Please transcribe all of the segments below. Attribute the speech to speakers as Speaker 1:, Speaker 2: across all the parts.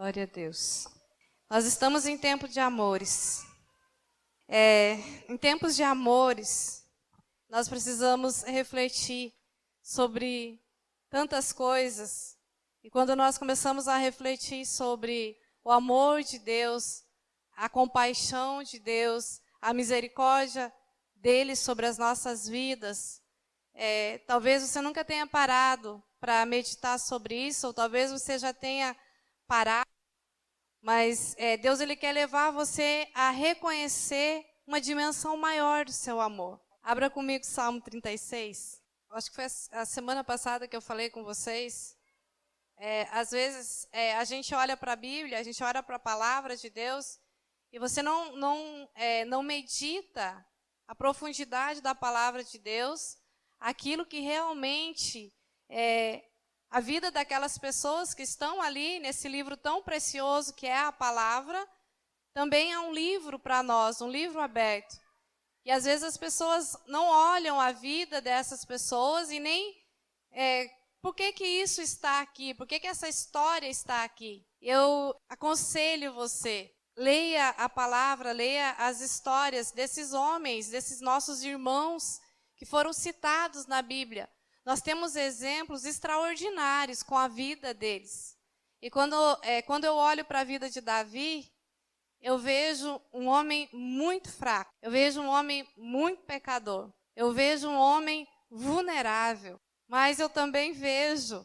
Speaker 1: Glória a Deus. Nós estamos em tempo de amores. Em tempos de amores, nós precisamos refletir sobre tantas coisas. E quando nós começamos a refletir sobre o amor de Deus, a compaixão de Deus, a misericórdia dele sobre as nossas vidas, talvez você nunca tenha parado para meditar sobre isso, ou talvez você já tenha parado, mas Deus ele quer levar você a reconhecer uma dimensão maior do seu amor. Abra comigo Salmo 36. Acho que foi a semana passada que eu falei com vocês. Às vezes a gente olha para a Bíblia, a gente olha para a palavra de Deus e você não medita a profundidade da palavra de Deus, aquilo que realmente a vida daquelas pessoas que estão ali nesse livro tão precioso que é a palavra, também é um livro para nós, um livro aberto. E às vezes as pessoas não olham a vida dessas pessoas e nem por que isso está aqui, por que essa história está aqui. Eu aconselho você, leia a palavra, leia as histórias desses homens, desses nossos irmãos que foram citados na Bíblia. Nós temos exemplos extraordinários com a vida deles. E quando eu olho para a vida de Davi, eu vejo um homem muito fraco. Eu vejo um homem muito pecador. Eu vejo um homem vulnerável. Mas eu também vejo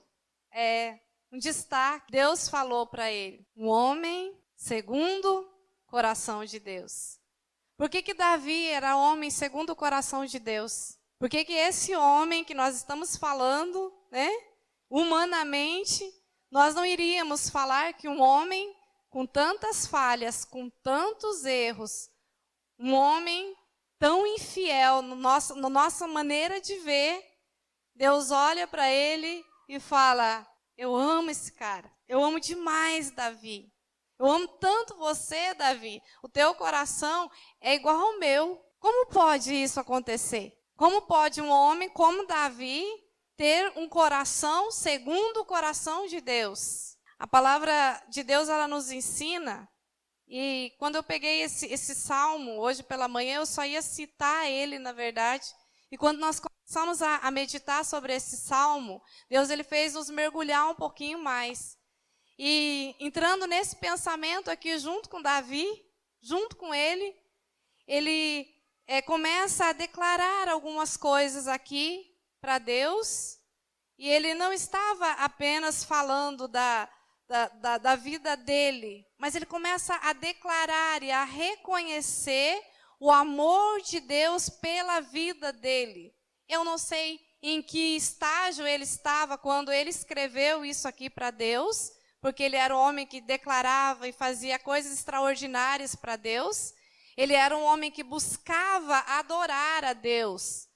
Speaker 1: um destaque. Deus falou para ele, um homem segundo o coração de Deus. Por que Davi era homem segundo o coração de Deus? Por que esse homem que nós estamos falando, humanamente, nós não iríamos falar que um homem com tantas falhas, com tantos erros, um homem tão infiel na nossa maneira de ver, Deus olha para ele e fala, eu amo esse cara, eu amo demais Davi, eu amo tanto você, Davi, o teu coração é igual ao meu. Como pode isso acontecer? Como pode um homem como Davi ter um coração segundo o coração de Deus? A palavra de Deus, ela nos ensina, e quando eu peguei esse salmo, hoje pela manhã, eu só ia citar ele, na verdade, e quando nós começamos a meditar sobre esse salmo, Deus ele fez nos mergulhar um pouquinho mais. E entrando nesse pensamento aqui junto com Davi, junto com ele começa a declarar algumas coisas aqui para Deus, e ele não estava apenas falando da vida dele, mas ele começa a declarar e a reconhecer o amor de Deus pela vida dele. Eu não sei em que estágio ele estava quando ele escreveu isso aqui para Deus, porque ele era um homem que declarava e fazia coisas extraordinárias para Deus. Ele era um homem que buscava adorar a Deus.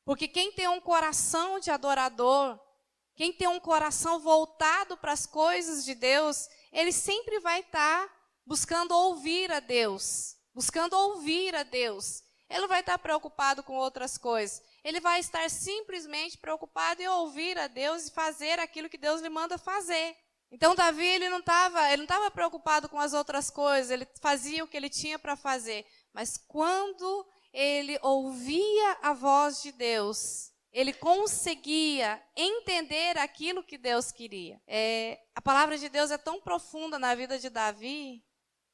Speaker 1: Porque quem tem um coração de adorador, quem tem um coração voltado para as coisas de Deus, ele sempre vai estar buscando ouvir a Deus. Buscando ouvir a Deus. Ele não vai estar preocupado com outras coisas. Ele vai estar simplesmente preocupado em ouvir a Deus e fazer aquilo que Deus lhe manda fazer. Então, Davi, ele não estava preocupado com as outras coisas, ele fazia o que ele tinha para fazer. Mas quando ele ouvia a voz de Deus, ele conseguia entender aquilo que Deus queria. A palavra de Deus é tão profunda na vida de Davi,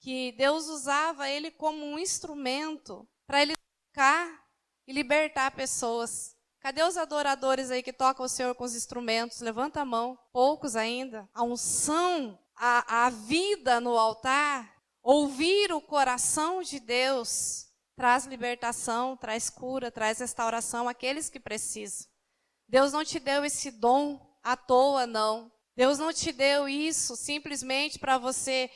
Speaker 1: que Deus usava ele como um instrumento para ele tocar e libertar pessoas. Cadê os adoradores aí que tocam o Senhor com os instrumentos? Levanta a mão. Poucos ainda. A unção, a vida no altar, ouvir o coração de Deus, traz libertação, traz cura, traz restauração àqueles que precisam. Deus não te deu esse dom à toa, não. Deus não te deu isso simplesmente para você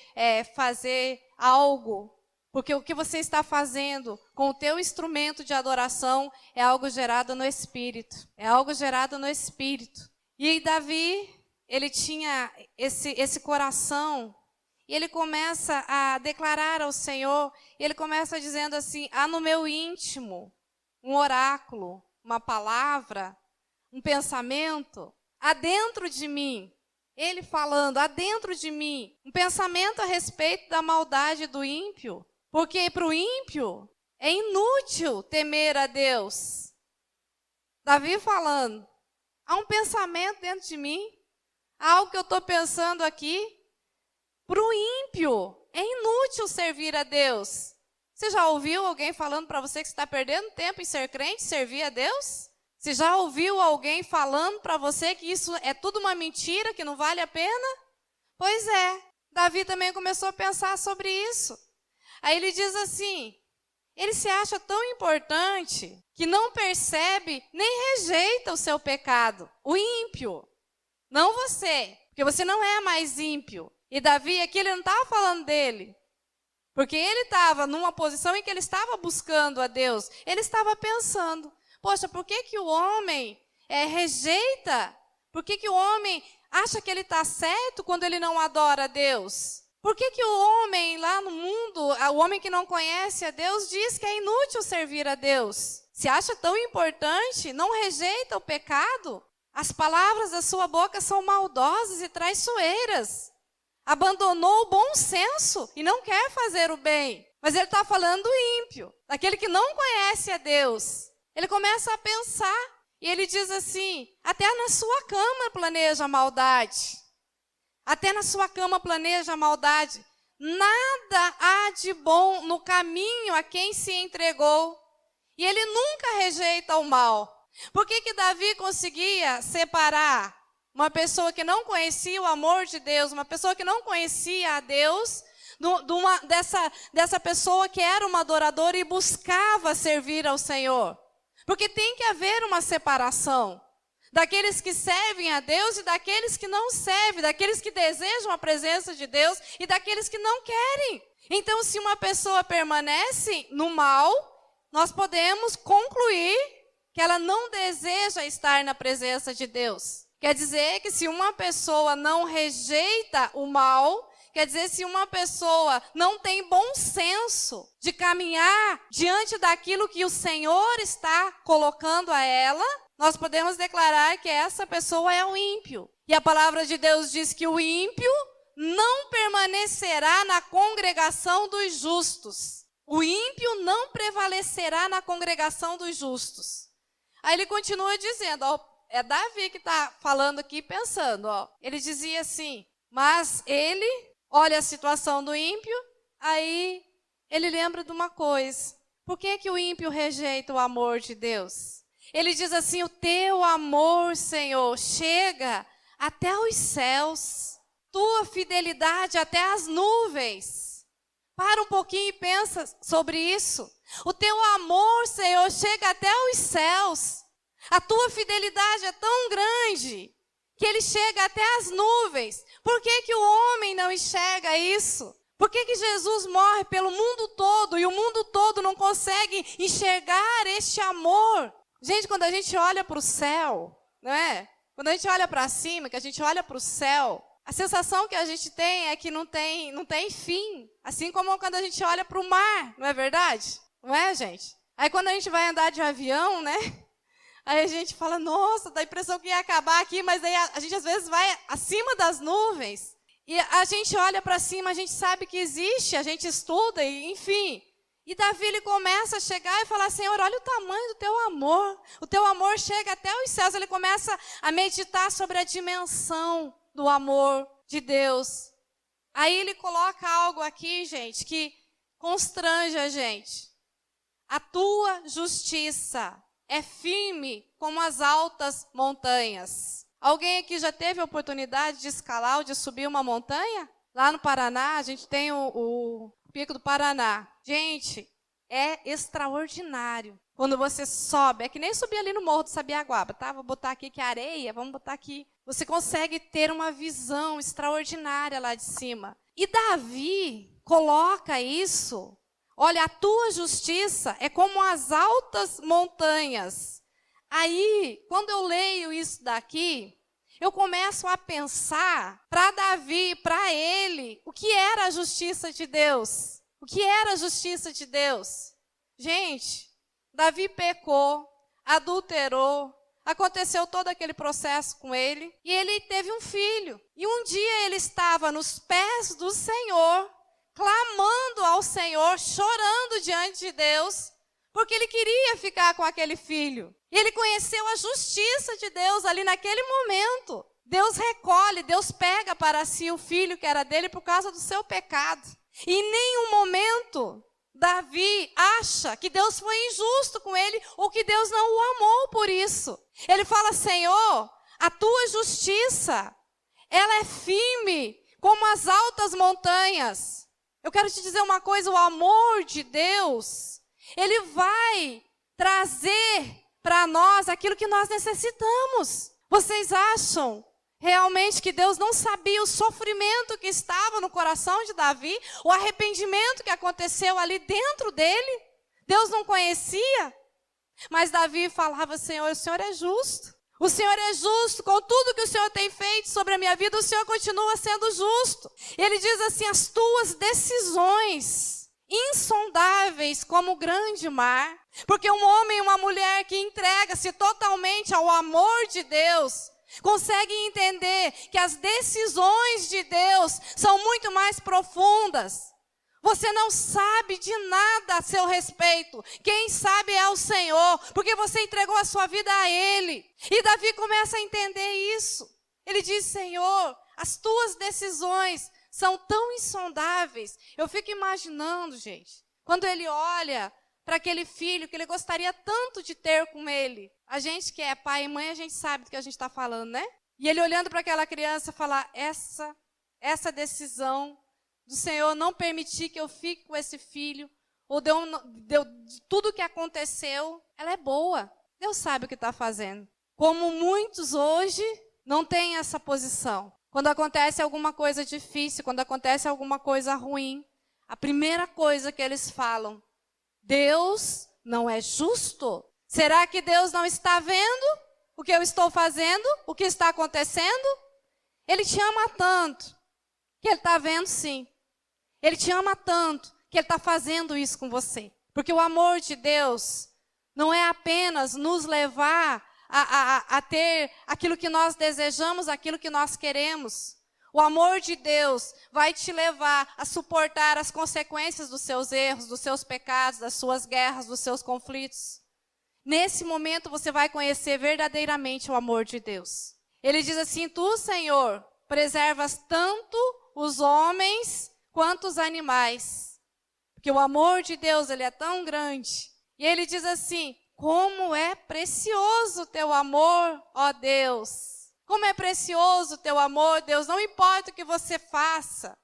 Speaker 1: fazer algo. Porque o que você está fazendo com o teu instrumento de adoração é algo gerado no Espírito. É algo gerado no Espírito. E Davi, ele tinha esse coração. E ele começa a declarar ao Senhor. E ele começa dizendo assim, há no meu íntimo um oráculo, uma palavra, um pensamento. Há dentro de mim ele falando, há dentro de mim, um pensamento a respeito da maldade do ímpio. Porque para o ímpio é inútil temer a Deus. Davi falando, há um pensamento dentro de mim, há algo que eu estou pensando aqui. Para o ímpio é inútil servir a Deus. Você já ouviu alguém falando para você que você está perdendo tempo em ser crente, servir a Deus? Você já ouviu alguém falando para você que isso é tudo uma mentira, que não vale a pena? Pois é, Davi também começou a pensar sobre isso. Aí ele diz assim, ele se acha tão importante que não percebe nem rejeita o seu pecado. O ímpio, não você, porque você não é mais ímpio. E Davi aqui ele não estava falando dele, porque ele estava numa posição em que ele estava buscando a Deus. Ele estava pensando, poxa, por que o homem rejeita? Por que o homem acha que ele está certo quando ele não adora a Deus? Por que o homem lá no mundo, o homem que não conhece a Deus, diz que é inútil servir a Deus? Se acha tão importante, não rejeita o pecado? As palavras da sua boca são maldosas e traiçoeiras. Abandonou o bom senso e não quer fazer o bem. Mas ele está falando do ímpio, daquele que não conhece a Deus. Ele começa a pensar e ele diz assim, até na sua cama planeja a maldade. Até na sua cama planeja a maldade. Nada há de bom no caminho a quem se entregou. E ele nunca rejeita o mal. Por que Davi conseguia separar uma pessoa que não conhecia o amor de Deus, uma pessoa que não conhecia a Deus, dessa pessoa que era uma adoradora e buscava servir ao Senhor? Porque tem que haver uma separação daqueles que servem a Deus e daqueles que não servem, daqueles que desejam a presença de Deus e daqueles que não querem. Então, se uma pessoa permanece no mal, nós podemos concluir que ela não deseja estar na presença de Deus. Quer dizer que se uma pessoa não rejeita o mal, quer dizer, se uma pessoa não tem bom senso de caminhar diante daquilo que o Senhor está colocando a ela, nós podemos declarar que essa pessoa é o ímpio. E a palavra de Deus diz que o ímpio não permanecerá na congregação dos justos. O ímpio não prevalecerá na congregação dos justos. Aí ele continua dizendo, ó, é Davi que está falando aqui, pensando, ó. Ele dizia assim, mas ele olha a situação do ímpio, aí ele lembra de uma coisa. Por que o ímpio rejeita o amor de Deus? Ele diz assim, o teu amor, Senhor, chega até os céus, tua fidelidade até as nuvens. Para um pouquinho e pensa sobre isso. O teu amor, Senhor, chega até os céus. A tua fidelidade é tão grande que ele chega até as nuvens. Por que o homem não enxerga isso? Por que Jesus morre pelo mundo todo e o mundo todo não consegue enxergar este amor? Gente, quando a gente olha para o céu, não é? Quando a gente olha para cima, que a gente olha para o céu, a sensação que a gente tem é que não tem fim. Assim como quando a gente olha para o mar, não é verdade? Não é, gente? Aí quando a gente vai andar de avião, né? Aí a gente fala, nossa, dá a impressão que ia acabar aqui, mas aí a gente às vezes vai acima das nuvens. E a gente olha para cima, a gente sabe que existe, a gente estuda, e, enfim. E Davi, ele começa a chegar e falar, Senhor, olha o tamanho do teu amor. O teu amor chega até os céus. Ele começa a meditar sobre a dimensão do amor de Deus. Aí ele coloca algo aqui, gente, que constrange a gente. A tua justiça é firme como as altas montanhas. Alguém aqui já teve a oportunidade de escalar ou de subir uma montanha? Lá no Paraná, a gente tem o Pico do Paraná. Gente, é extraordinário. Quando você sobe, é que nem subir ali no Morro do Sabiaguaba, tá? Vou botar aqui que é areia, vamos botar aqui. Você consegue ter uma visão extraordinária lá de cima. E Davi coloca isso. Olha, a tua justiça é como as altas montanhas. Aí, quando eu leio isso daqui, eu começo a pensar para Davi, para ele, o que era a justiça de Deus? O que era a justiça de Deus? Gente, Davi pecou, adulterou, aconteceu todo aquele processo com ele, e ele teve um filho. E um dia ele estava nos pés do Senhor, clamando ao Senhor, chorando diante de Deus, porque ele queria ficar com aquele filho. E ele conheceu a justiça de Deus ali naquele momento. Deus recolhe, Deus pega para si o filho que era dele por causa do seu pecado. E em nenhum momento Davi acha que Deus foi injusto com ele ou que Deus não o amou por isso. Ele fala: Senhor, a tua justiça, ela é firme como as altas montanhas. Eu quero te dizer uma coisa: o amor de Deus, ele vai trazer para nós aquilo que nós necessitamos. Vocês acham realmente que Deus não sabia o sofrimento que estava no coração de Davi, o arrependimento que aconteceu ali dentro dele? Deus não conhecia? Mas Davi falava: Senhor, o Senhor é justo. O Senhor é justo, com tudo que o Senhor tem feito sobre a minha vida, o Senhor continua sendo justo. Ele diz assim: as tuas decisões, insondáveis como o grande mar. Porque um homem e uma mulher que entrega-se totalmente ao amor de Deus, conseguem entender que as decisões de Deus são muito mais profundas. Você não sabe de nada a seu respeito. Quem sabe é o Senhor, porque você entregou a sua vida a Ele. E Davi começa a entender isso. Ele diz: Senhor, as tuas decisões são tão insondáveis. Eu fico imaginando, gente, quando ele olha para aquele filho que ele gostaria tanto de ter com ele. A gente que é pai e mãe, a gente sabe do que a gente está falando, né? E ele olhando para aquela criança falar: essa decisão do Senhor não permitir que eu fique com esse filho, ou deu tudo o que aconteceu, ela é boa. Deus sabe o que está fazendo. Como muitos hoje não têm essa posição. Quando acontece alguma coisa difícil, quando acontece alguma coisa ruim, a primeira coisa que eles falam: Deus não é justo? Será que Deus não está vendo o que eu estou fazendo? O que está acontecendo? Ele te ama tanto que Ele está vendo, sim. Ele te ama tanto que Ele está fazendo isso com você. Porque o amor de Deus não é apenas nos levar a ter aquilo que nós desejamos, aquilo que nós queremos. O amor de Deus vai te levar a suportar as consequências dos seus erros, dos seus pecados, das suas guerras, dos seus conflitos. Nesse momento você vai conhecer verdadeiramente o amor de Deus. Ele diz assim: tu, Senhor, preservas tanto os homens quanto os animais. Porque o amor de Deus, ele é tão grande. E ele diz assim: como é precioso o teu amor, ó Deus. Como é precioso o teu amor, Deus. Não importa o que você faça.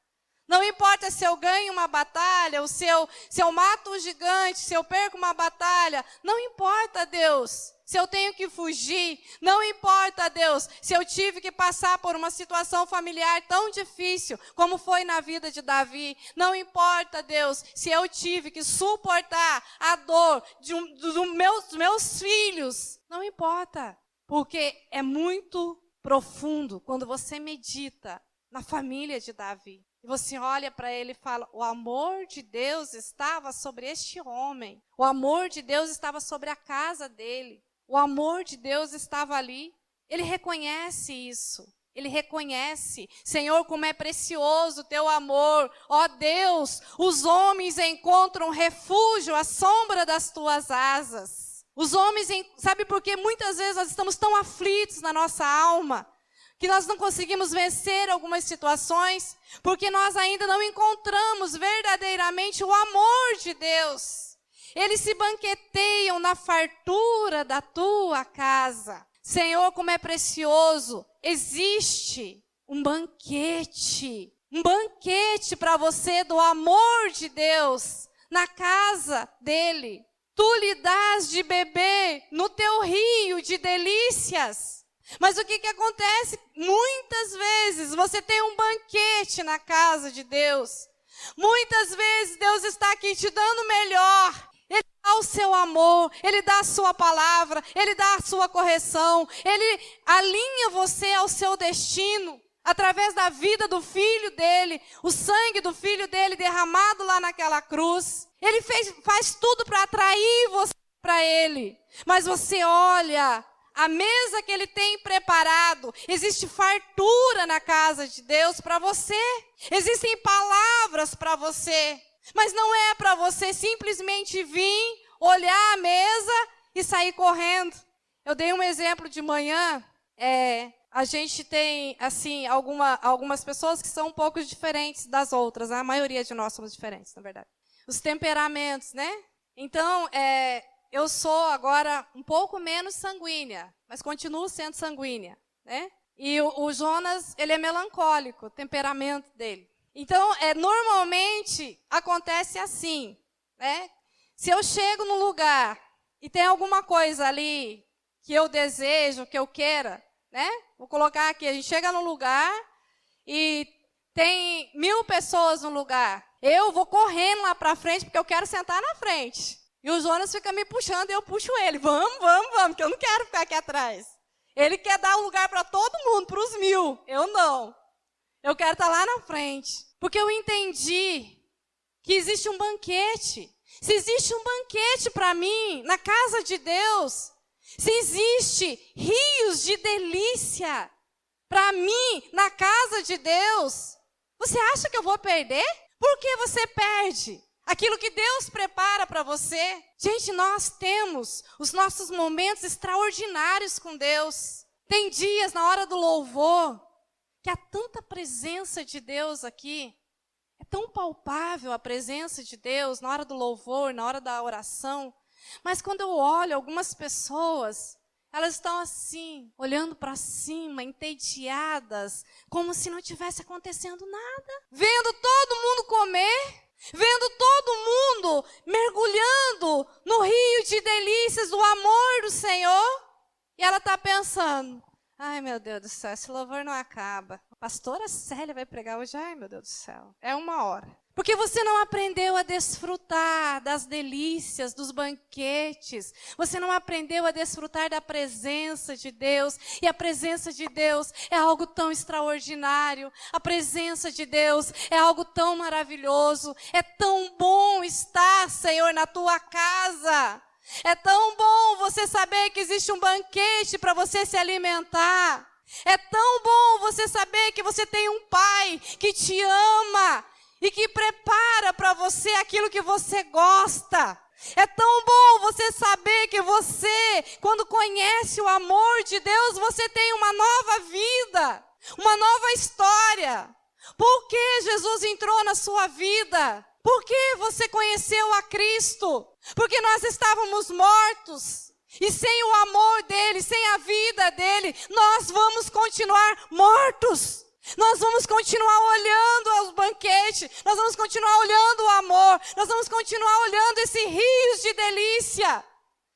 Speaker 1: Não importa se eu ganho uma batalha, ou se eu mato um gigante, se eu perco uma batalha. Não importa, Deus, se eu tenho que fugir. Não importa, Deus, se eu tive que passar por uma situação familiar tão difícil, como foi na vida de Davi. Não importa, Deus, se eu tive que suportar a dor dos meus filhos. Não importa, porque é muito profundo quando você medita na família de Davi. E você olha para ele e fala: o amor de Deus estava sobre este homem. O amor de Deus estava sobre a casa dele. O amor de Deus estava ali. Ele reconhece isso. Ele reconhece: Senhor, como é precioso o teu amor. Ó Deus, os homens encontram refúgio à sombra das tuas asas. Os homens, sabe por quê? Muitas vezes nós estamos tão aflitos na nossa alma, que nós não conseguimos vencer algumas situações, porque nós ainda não encontramos verdadeiramente o amor de Deus. Eles se banqueteiam na fartura da tua casa. Senhor, como é precioso, existe um banquete para você do amor de Deus na casa dele. Tu lhe dás de beber no teu rio de delícias. Mas o que acontece? Muitas vezes você tem um banquete na casa de Deus. Muitas vezes Deus está aqui te dando o melhor. Ele dá o seu amor, Ele dá a sua palavra, Ele dá a sua correção. Ele alinha você ao seu destino. Através da vida do filho dele, o sangue do filho dele derramado lá naquela cruz. Ele faz tudo para atrair você para ele. Mas você olha a mesa que Ele tem preparado. Existe fartura na casa de Deus para você. Existem palavras para você. Mas não é para você simplesmente vir, olhar a mesa e sair correndo. Eu dei um exemplo de manhã. A gente tem, assim, algumas pessoas que são um pouco diferentes das outras. A maioria de nós somos diferentes, na verdade. Os temperamentos, né? Então, eu sou agora um pouco menos sanguínea, mas continuo sendo sanguínea, né? E o Jonas, ele é melancólico, o temperamento dele. Então, normalmente, acontece assim, né? Se eu chego num lugar e tem alguma coisa ali que eu desejo, que eu queira, né? Vou colocar aqui, a gente chega num lugar e tem 1000 pessoas no lugar. Eu vou correndo lá para frente porque eu quero sentar na frente. E o Jonas fica me puxando e eu puxo ele. Vamos, porque eu não quero ficar aqui atrás. Ele quer dar um lugar para todo mundo, para os 1000. Eu não. Eu quero estar lá na frente. Porque eu entendi que existe um banquete. Se existe um banquete para mim na casa de Deus, se existe rios de delícia para mim na casa de Deus, você acha que eu vou perder? Por que você perde aquilo que Deus prepara para você? Gente, nós temos os nossos momentos extraordinários com Deus. Tem dias na hora do louvor que há tanta presença de Deus aqui. É tão palpável a presença de Deus na hora do louvor, na hora da oração. Mas quando eu olho algumas pessoas, elas estão assim, olhando para cima, entediadas, como se não tivesse acontecendo nada. Vendo todo mundo comer, vendo todo mundo mergulhando no rio de delícias do amor do Senhor. E ela está pensando, ai meu Deus do céu, esse louvor não acaba. A pastora Célia vai pregar hoje, ai meu Deus do céu, é 1 hora. Porque você não aprendeu a desfrutar das delícias, dos banquetes. Você não aprendeu a desfrutar da presença de Deus. E a presença de Deus é algo tão extraordinário. A presença de Deus é algo tão maravilhoso. É tão bom estar, Senhor, na tua casa. É tão bom você saber que existe um banquete para você se alimentar. É tão bom você saber que você tem um Pai que te ama e que prepara para você aquilo que você gosta. É tão bom você saber que você, quando conhece o amor de Deus, você tem uma nova vida, uma nova história. Por que Jesus entrou na sua vida? Por que você conheceu a Cristo? Porque nós estávamos mortos. E sem o amor dele, sem a vida dele, nós vamos continuar mortos. Nós vamos continuar olhando aos banquetes, nós vamos continuar olhando o amor, nós vamos continuar olhando esse rios de delícia.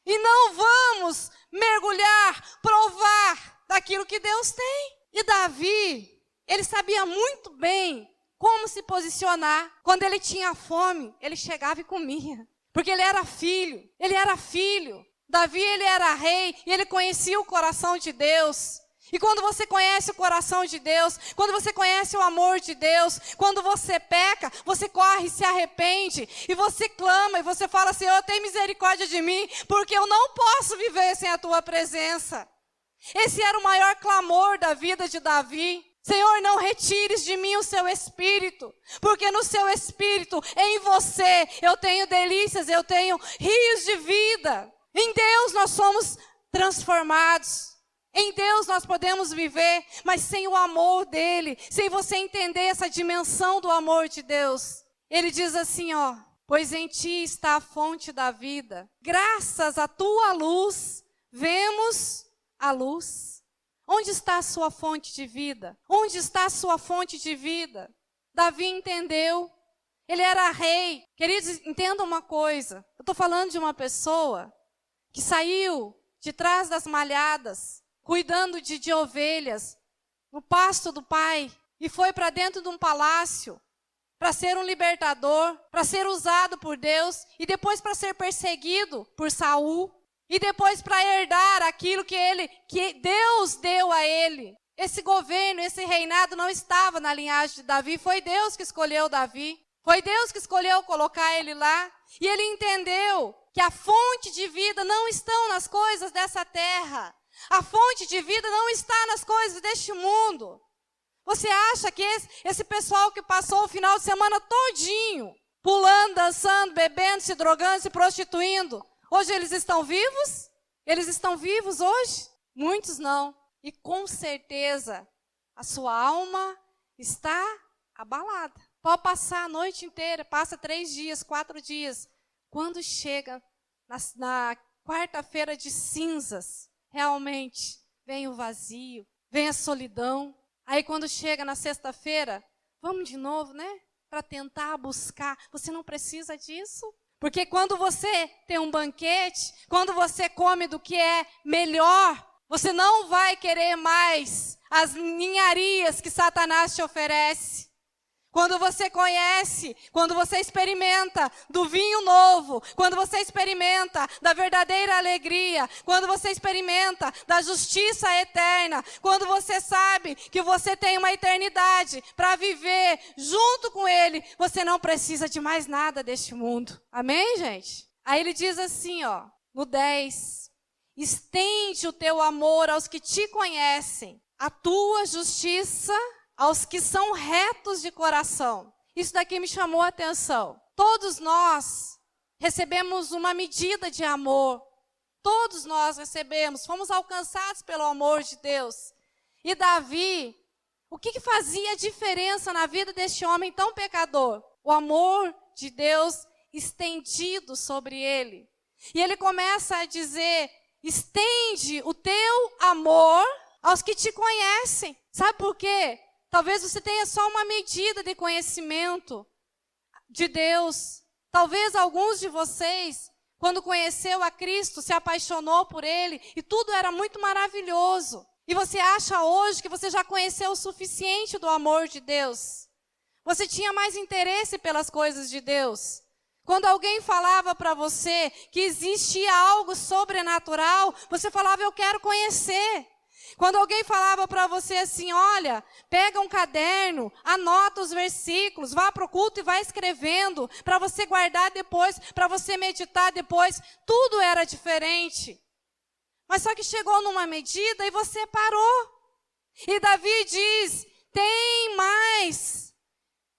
Speaker 1: E não vamos mergulhar, provar daquilo que Deus tem. E Davi, ele sabia muito bem como se posicionar. Quando ele tinha fome, ele chegava e comia. Porque ele era filho, Davi, ele era rei e ele conhecia o coração de Deus. E quando você conhece o coração de Deus, quando você conhece o amor de Deus, quando você peca, você corre e se arrepende, e você clama, e você fala, Senhor, tem misericórdia de mim, porque eu não posso viver sem a tua presença. Esse era o maior clamor da vida de Davi. Senhor, não retires de mim o seu espírito, porque no seu espírito, em você, eu tenho delícias, eu tenho rios de vida. Em Deus nós somos transformados. Em Deus nós podemos viver, mas sem o amor dele, sem você entender essa dimensão do amor de Deus. Ele diz assim, pois em ti está a fonte da vida. Graças à tua luz, vemos a luz. Onde está a sua fonte de vida? Onde está a sua fonte de vida? Davi entendeu. Ele era rei. Queridos, entendam uma coisa. Eu estou falando de uma pessoa que saiu de trás das malhadas, cuidando de ovelhas, no pasto do pai, e foi para dentro de um palácio, para ser um libertador, para ser usado por Deus, e depois para ser perseguido por Saul, e depois para herdar aquilo que Deus deu a ele. Esse governo, esse reinado não estava na linhagem de Davi, foi Deus que escolheu Davi, foi Deus que escolheu colocar ele lá, e ele entendeu que a fonte de vida não estão nas coisas dessa terra. A fonte de vida não está nas coisas deste mundo. Você acha que esse pessoal que passou o final de semana todinho, pulando, dançando, bebendo, se drogando, se prostituindo, hoje eles estão vivos? Eles estão vivos hoje? Muitos não. E com certeza a sua alma está abalada. Pode passar a noite inteira, passa 3 dias, 4 dias. Quando chega na quarta-feira de cinzas, realmente vem o vazio, vem a solidão. Aí quando chega na sexta-feira, vamos de novo, né? Para tentar buscar. Você não precisa disso. Porque quando você tem um banquete, quando você come do que é melhor, você não vai querer mais as ninharias que Satanás te oferece. Quando você conhece, quando você experimenta do vinho novo, quando você experimenta da verdadeira alegria, quando você experimenta da justiça eterna, quando você sabe que você tem uma eternidade para viver junto com Ele, você não precisa de mais nada deste mundo. Amém, gente? Aí ele diz assim, ó, no 10, estende o teu amor aos que te conhecem, a tua justiça aos que são retos de coração. Isso daqui me chamou a atenção. Todos nós recebemos uma medida de amor. Todos nós recebemos, fomos alcançados pelo amor de Deus. E Davi, o que fazia diferença na vida deste homem tão pecador? O amor de Deus estendido sobre ele. E ele começa a dizer, estende o teu amor aos que te conhecem. Sabe por quê? Talvez você tenha só uma medida de conhecimento de Deus. Talvez alguns de vocês, quando conheceu a Cristo, se apaixonou por Ele e tudo era muito maravilhoso. E você acha hoje que você já conheceu o suficiente do amor de Deus. Você tinha mais interesse pelas coisas de Deus. Quando alguém falava para você que existia algo sobrenatural, você falava, eu quero conhecer. Quando alguém falava para você assim, olha, pega um caderno, anota os versículos, vá para o culto e vai escrevendo, para você guardar depois, para você meditar depois, tudo era diferente. Mas só que chegou numa medida e você parou. E Davi diz, tem mais,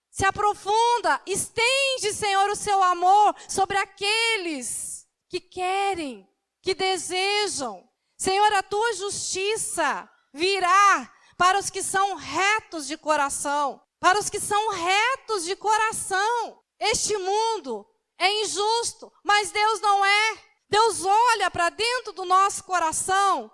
Speaker 1: se aprofunda, estende, Senhor, o seu amor sobre aqueles que querem, que desejam. Senhor, a tua justiça virá para os que são retos de coração. Para os que são retos de coração. Este mundo é injusto, mas Deus não é. Deus olha para dentro do nosso coração.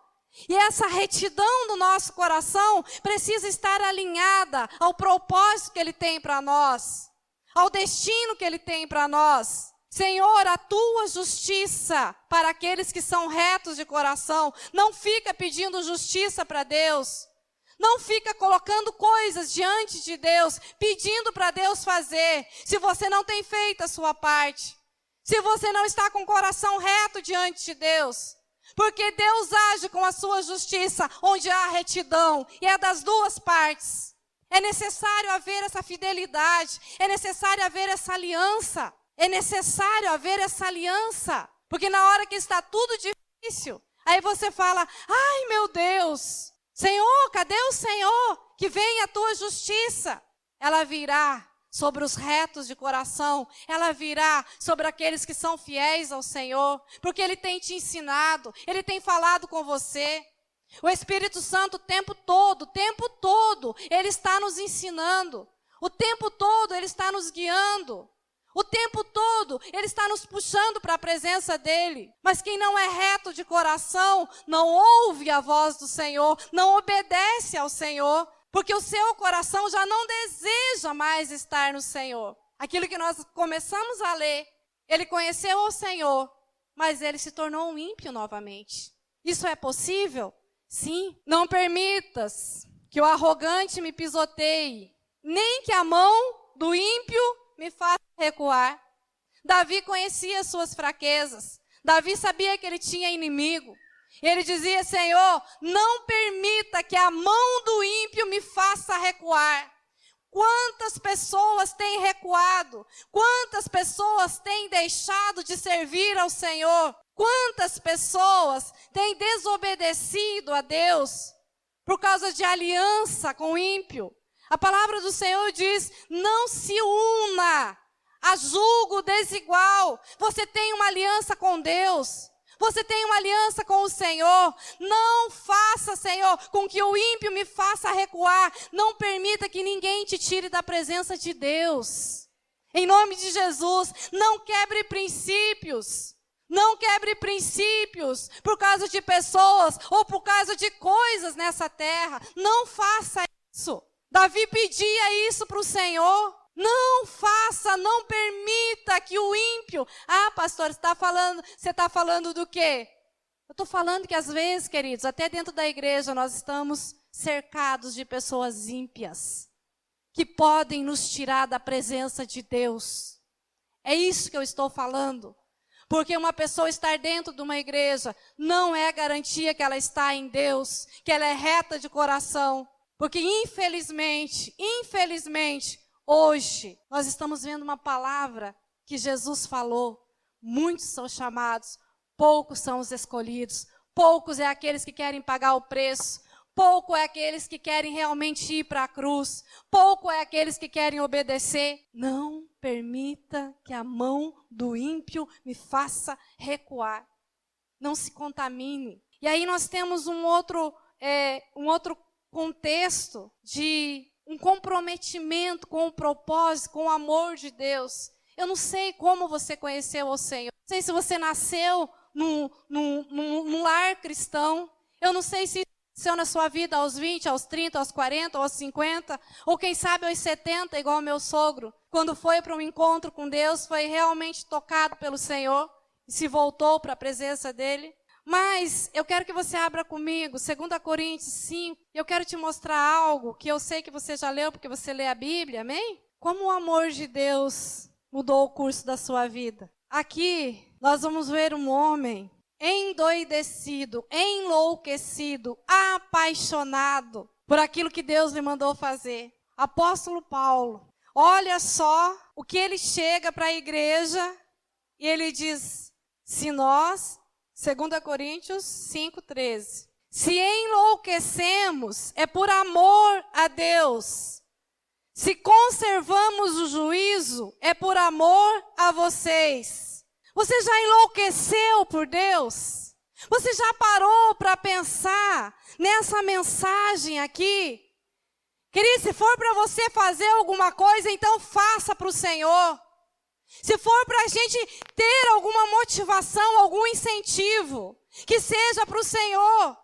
Speaker 1: E essa retidão do nosso coração precisa estar alinhada ao propósito que Ele tem para nós. Ao destino que Ele tem para nós. Senhor, a tua justiça para aqueles que são retos de coração. Não fica pedindo justiça para Deus. Não fica colocando coisas diante de Deus, pedindo para Deus fazer, se você não tem feito a sua parte. Se você não está com o coração reto diante de Deus. Porque Deus age com a sua justiça, onde há retidão, e é das duas partes. É necessário haver essa fidelidade, é necessário haver essa aliança. É necessário haver essa aliança, porque na hora que está tudo difícil, aí você fala, ai meu Deus, Senhor, cadê o Senhor? Que venha a tua justiça. Ela virá sobre os retos de coração, ela virá sobre aqueles que são fiéis ao Senhor, porque Ele tem te ensinado, Ele tem falado com você. O Espírito Santo o tempo todo, Ele está nos ensinando, o tempo todo Ele está nos guiando. O tempo todo, Ele está nos puxando para a presença dEle. Mas quem não é reto de coração, não ouve a voz do Senhor, não obedece ao Senhor, porque o seu coração já não deseja mais estar no Senhor. Aquilo que nós começamos a ler, ele conheceu o Senhor, mas ele se tornou um ímpio novamente. Isso é possível? Sim. Não permitas que o arrogante me pisoteie, nem que a mão do ímpio me faça recuar. Davi conhecia as suas fraquezas. Davi sabia que ele tinha inimigo. Ele dizia, Senhor, não permita que a mão do ímpio me faça recuar. Quantas pessoas têm recuado? Quantas pessoas têm deixado de servir ao Senhor? Quantas pessoas têm desobedecido a Deus por causa de aliança com o ímpio? A palavra do Senhor diz: não se una a julgo desigual. Você tem uma aliança com Deus. Você tem uma aliança com o Senhor. Não faça, Senhor, com que o ímpio me faça recuar. Não permita que ninguém te tire da presença de Deus. Em nome de Jesus, não quebre princípios. Não quebre princípios por causa de pessoas ou por causa de coisas nessa terra. Não faça isso. Davi pedia isso para o Senhor. Não faça, não permita que o ímpio... Ah, pastor, você está falando do quê? Eu estou falando que às vezes, queridos, até dentro da igreja nós estamos cercados de pessoas ímpias que podem nos tirar da presença de Deus. É isso que eu estou falando. Porque uma pessoa estar dentro de uma igreja não é garantia que ela está em Deus, que ela é reta de coração. Porque infelizmente, hoje nós estamos vendo uma palavra que Jesus falou. Muitos são chamados, poucos são os escolhidos. Poucos é aqueles que querem pagar o preço. Pouco é aqueles que querem realmente ir para a cruz. Pouco é aqueles que querem obedecer. Não permita que a mão do ímpio me faça recuar. Não se contamine. E aí nós temos um outro contexto de um comprometimento com o propósito, com o amor de Deus. Eu não sei como você conheceu o Senhor. Não sei se você nasceu num lar cristão. Eu não sei se aconteceu na sua vida aos 20, aos 30, aos 40, aos 50, ou quem sabe aos 70, igual meu sogro. Quando foi para um encontro com Deus, foi realmente tocado pelo Senhor e se voltou para a presença dele. Mas eu quero que você abra comigo, 2 Coríntios 5, e eu quero te mostrar algo que eu sei que você já leu, porque você lê a Bíblia, amém? Como o amor de Deus mudou o curso da sua vida. Aqui, nós vamos ver um homem endoidecido, enlouquecido, apaixonado por aquilo que Deus lhe mandou fazer. Apóstolo Paulo, olha só o que ele chega para a igreja e ele diz, se nós, 2 Coríntios 5:13, se enlouquecemos é por amor a Deus, se conservamos o juízo é por amor a vocês. Você já enlouqueceu por Deus? Você já parou para pensar nessa mensagem aqui? Querido, se for para você fazer alguma coisa, então faça para o Senhor. Se for para a gente ter alguma motivação, algum incentivo, que seja para o Senhor.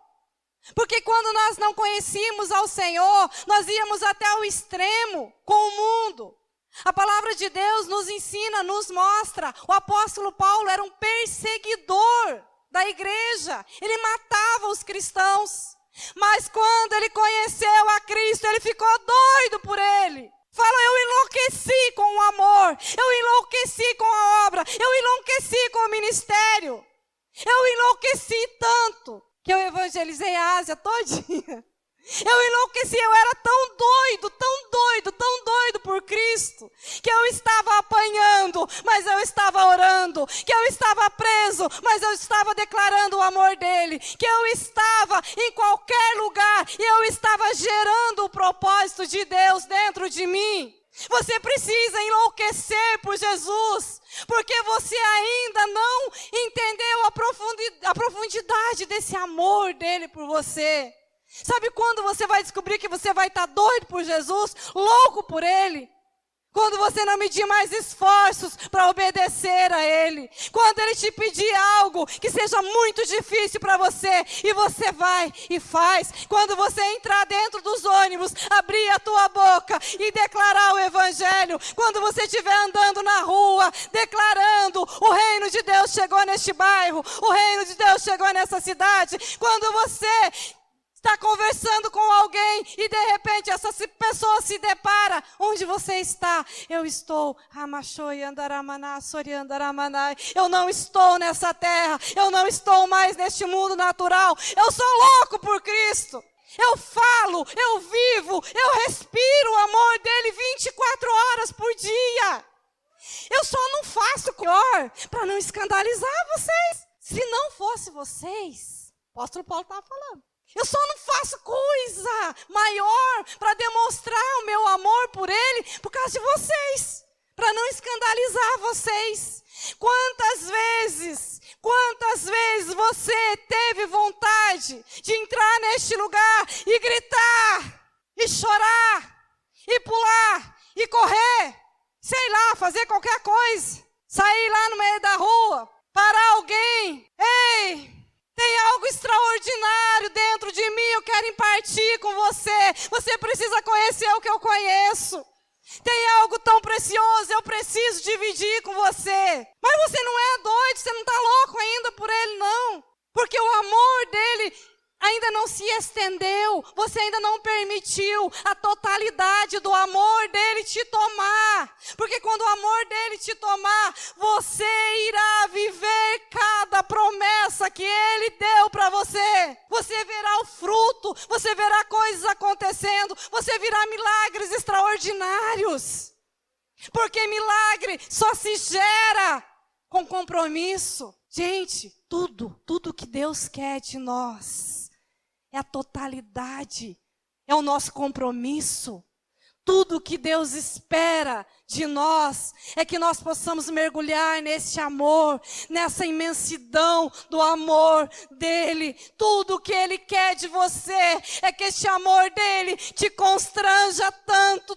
Speaker 1: Porque quando nós não conhecíamos ao Senhor, nós íamos até o extremo com o mundo. A palavra de Deus nos ensina, nos mostra. O apóstolo Paulo era um perseguidor da igreja. Ele matava os cristãos. Mas quando ele conheceu a Cristo, ele ficou doido por ele. Fala, eu enlouqueci com o amor. Eu enlouqueci com a obra. Eu enlouqueci com o ministério. Eu enlouqueci tanto que eu evangelizei a Ásia todinha. Eu enlouqueci, eu era tão doido por Cristo, que eu estava apanhando, mas eu estava orando, que eu estava preso, mas eu estava declarando o amor dele, que eu estava em qualquer lugar e eu estava gerando o propósito de Deus dentro de mim. Você precisa enlouquecer por Jesus, porque você ainda não entendeu a profundidade desse amor dele por você. Sabe quando você vai descobrir que você vai estar doido por Jesus, louco por Ele? Quando você não medir mais esforços para obedecer a Ele. Quando Ele te pedir algo que seja muito difícil para você e você vai e faz. Quando você entrar dentro dos ônibus, abrir a tua boca e declarar o Evangelho. Quando você estiver andando na rua, declarando o reino de Deus chegou neste bairro, o reino de Deus chegou nessa cidade. Quando você está conversando com alguém e de repente essa pessoa se depara. Onde você está? Eu estou. Eu não estou nessa terra. Eu não estou mais neste mundo natural. Eu sou louco por Cristo. Eu falo, eu vivo, eu respiro o amor dele 24 horas por dia. Eu só não faço pior para não escandalizar vocês. Se não fosse vocês, o apóstolo Paulo estava falando, eu só não faço coisa maior para demonstrar o meu amor por ele por causa de vocês, para não escandalizar vocês. Quantas vezes você teve vontade de entrar neste lugar e gritar, e chorar, e pular, e correr, sei lá, fazer qualquer coisa, sair lá no meio da rua, parar alguém, ei, tem algo extraordinário dentro de mim, eu quero impartir com você, você precisa conhecer o que eu conheço. Tem algo tão precioso, eu preciso dividir com você. Mas você não é doido, você não está louco ainda por ele, não. Porque o amor dele ainda não se estendeu, você ainda não permitiu a totalidade do amor dele te tomar. Porque quando o amor dele te tomar, você irá viver cada promessa que ele deu para você. Você verá o fruto, você verá coisas acontecendo, você verá milagres extraordinários. Porque milagre só se gera com compromisso. Gente, tudo que Deus quer de nós é a totalidade, é o nosso compromisso. Tudo que Deus espera de nós é que nós possamos mergulhar nesse amor, nessa imensidão do amor dele. Tudo que ele quer de você é que este amor dele te constranja tanto,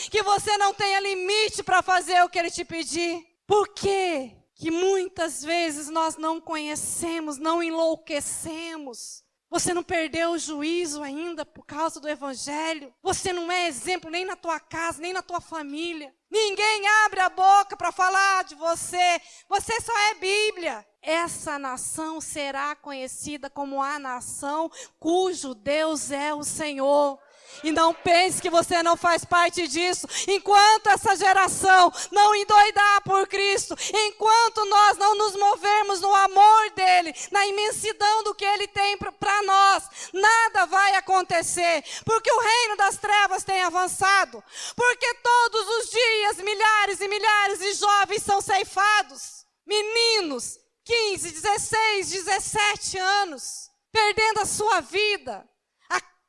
Speaker 1: que você não tenha limite para fazer o que ele te pedir. Por quê? Que muitas vezes nós não conhecemos, não enlouquecemos. Você não perdeu o juízo ainda por causa do evangelho. Você não é exemplo nem na tua casa, nem na tua família. Ninguém abre a boca para falar de você. Você só é Bíblia. Essa nação será conhecida como a nação cujo Deus é o Senhor. E não pense que você não faz parte disso. Enquanto essa geração não endoidar por Cristo, enquanto nós não nos movermos no amor dele, na imensidão do que ele tem para nós, nada vai acontecer. Porque o reino das trevas tem avançado. Porque todos os dias milhares e milhares de jovens são ceifados. Meninos, 15, 16, 17 anos, perdendo a sua vida.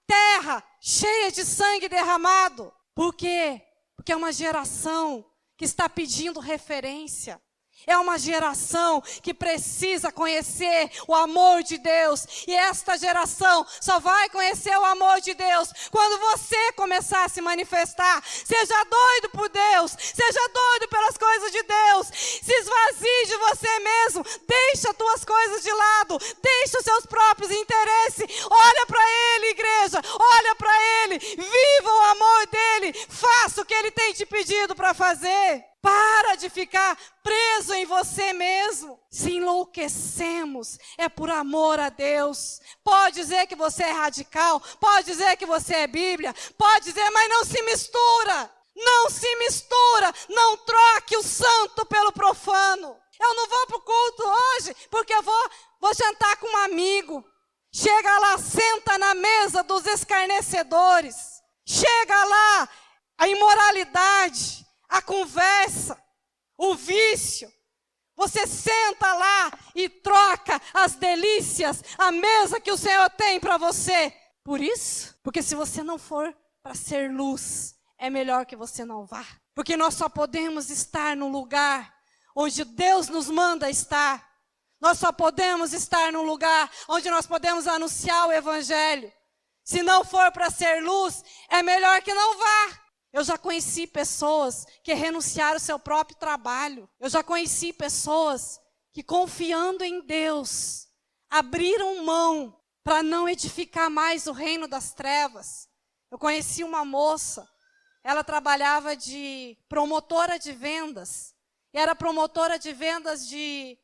Speaker 1: Terra cheia de sangue derramado. Por quê? Porque é uma geração que está pedindo referência. É uma geração que precisa conhecer o amor de Deus. E esta geração só vai conhecer o amor de Deus quando você começar a se manifestar. Seja doido por Deus. Seja doido pelas coisas de Deus. Se esvazie de você mesmo. Deixa as tuas coisas de lado. Deixa os seus próprios interesses. Olha para Ele, igreja. Olha para Ele. Viva o amor dEle. Faça o que Ele tem te pedido para fazer. Para de ficar preso em você mesmo. Se enlouquecemos, é por amor a Deus. Pode dizer que você é radical, pode dizer que você é Bíblia, pode dizer, mas não se mistura. Não se mistura, não troque o santo pelo profano. Eu não vou para o culto hoje, porque eu vou jantar com um amigo. Chega lá, senta na mesa dos escarnecedores. Chega lá, a imoralidade, a conversa, o vício. Você senta lá e troca as delícias, a mesa que o Senhor tem para você. Por isso, porque se você não for para ser luz, é melhor que você não vá. Porque nós só podemos estar no lugar onde Deus nos manda estar. Nós só podemos estar num lugar onde nós podemos anunciar o Evangelho. Se não for para ser luz, é melhor que não vá. Eu já conheci pessoas que renunciaram ao seu próprio trabalho. Eu já conheci pessoas que, confiando em Deus, abriram mão para não edificar mais o reino das trevas. Eu conheci uma moça, ela trabalhava de promotora de vendas. E era promotora de vendas de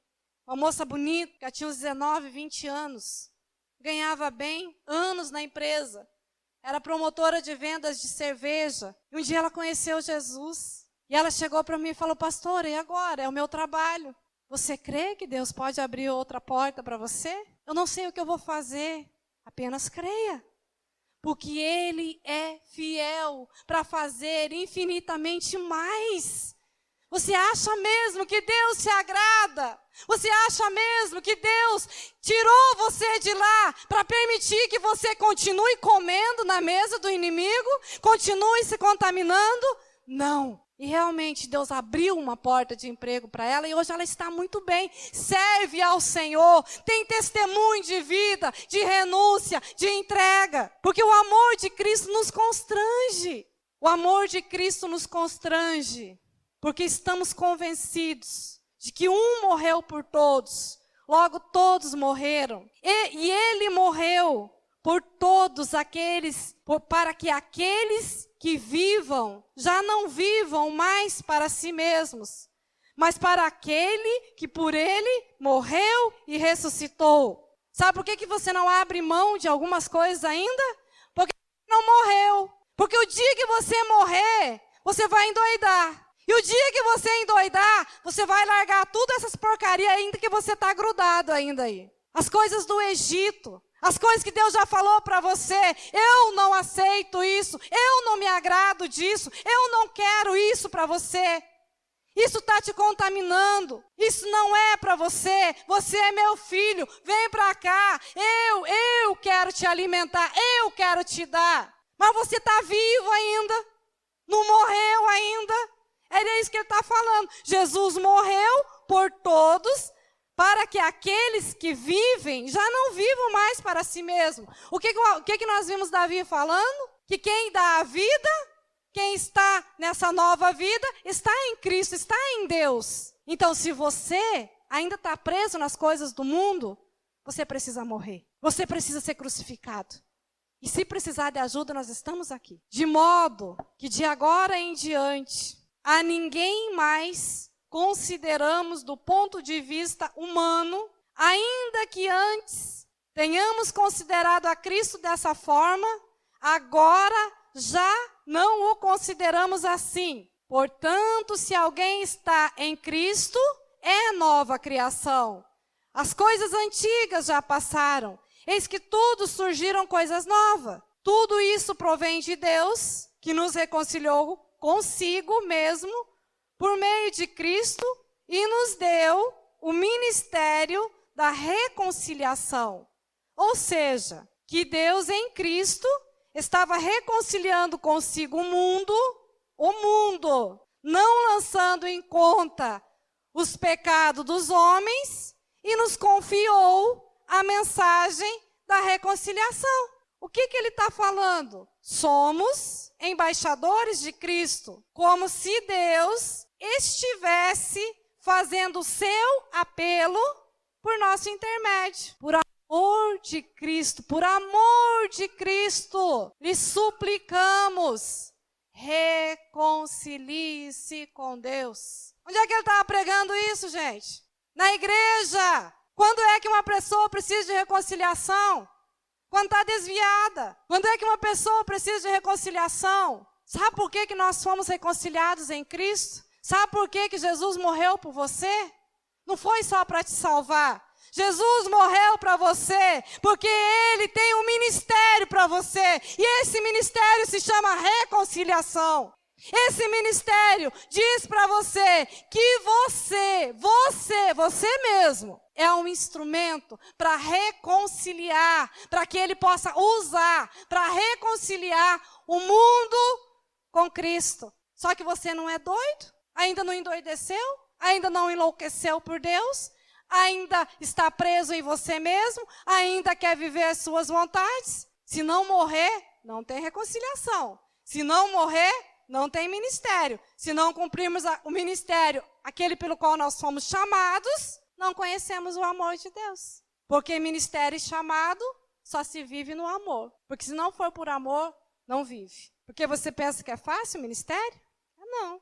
Speaker 1: uma moça bonita, que tinha uns 19, 20 anos. Ganhava bem, anos na empresa. Era promotora de vendas de cerveja. E um dia ela conheceu Jesus. E ela chegou para mim e falou, pastora, e agora? É o meu trabalho. Você crê que Deus pode abrir outra porta para você? Eu não sei o que eu vou fazer. Apenas creia. Porque Ele é fiel para fazer infinitamente mais. Você acha mesmo que Deus se agrada? Você acha mesmo que Deus tirou você de lá para permitir que você continue comendo na mesa do inimigo? Continue se contaminando? Não. E realmente Deus abriu uma porta de emprego para ela e hoje ela está muito bem. Serve ao Senhor, tem testemunho de vida, de renúncia, de entrega. Porque o amor de Cristo nos constrange. O amor de Cristo nos constrange. Porque estamos convencidos de que um morreu por todos, logo todos morreram. E ele morreu por todos aqueles, para que aqueles que vivam, já não vivam mais para si mesmos, mas para aquele que por ele morreu e ressuscitou. Sabe por que você não abre mão de algumas coisas ainda? Porque não morreu. Porque o dia que você morrer, você vai endoidar. E o dia que você endoidar, você vai largar tudo essas porcarias ainda que você está grudado ainda aí. As coisas do Egito, as coisas que Deus já falou para você, eu não aceito isso, eu não me agrado disso, eu não quero isso para você. Isso está te contaminando, isso não é para você, você é meu filho, vem para cá, eu quero te alimentar, eu quero te dar. Mas você está vivo ainda, não morreu ainda. É isso que ele está falando. Jesus morreu por todos, para que aqueles que vivem já não vivam mais para si mesmo. O que nós vimos Davi falando? Que quem dá a vida, quem está nessa nova vida, está em Cristo, está em Deus. Então, se você ainda está preso nas coisas do mundo, você precisa morrer. Você precisa ser crucificado. E se precisar de ajuda, nós estamos aqui. De modo que de agora em diante, a ninguém mais consideramos do ponto de vista humano, ainda que antes tenhamos considerado a Cristo dessa forma, agora já não o consideramos assim. Portanto, se alguém está em Cristo, é nova criação. As coisas antigas já passaram, eis que tudo surgiram coisas novas. Tudo isso provém de Deus, que nos reconciliou consigo mesmo, por meio de Cristo, e nos deu o ministério da reconciliação. Ou seja, que Deus em Cristo estava reconciliando consigo o mundo, não lançando em conta os pecados dos homens, e nos confiou a mensagem da reconciliação. O que ele está falando? Somos embaixadores de Cristo, como se Deus estivesse fazendo o seu apelo por nosso intermédio. Por amor de Cristo, lhe suplicamos, reconcilie-se com Deus. Onde é que ele estava pregando isso, gente? Na igreja. Quando é que uma pessoa precisa de reconciliação? Quando está desviada. Quando é que uma pessoa precisa de reconciliação? Sabe por que nós fomos reconciliados em Cristo? Sabe por que Jesus morreu por você? Não foi só para te salvar. Jesus morreu para você, porque Ele tem um ministério para você. E esse ministério se chama reconciliação. Esse ministério diz para você que você mesmo, é um instrumento para reconciliar, para que Ele possa usar, para reconciliar o mundo com Cristo. Só que você não é doido, ainda não endoideceu, ainda não enlouqueceu por Deus, ainda está preso em você mesmo, ainda quer viver as suas vontades. Se não morrer, não tem reconciliação. Se não morrer, não tem ministério. Se não cumprirmos o ministério, aquele pelo qual nós fomos chamados, não conhecemos o amor de Deus. Porque ministério e chamado só se vive no amor. Porque se não for por amor, não vive. Porque você pensa que é fácil o ministério? Não.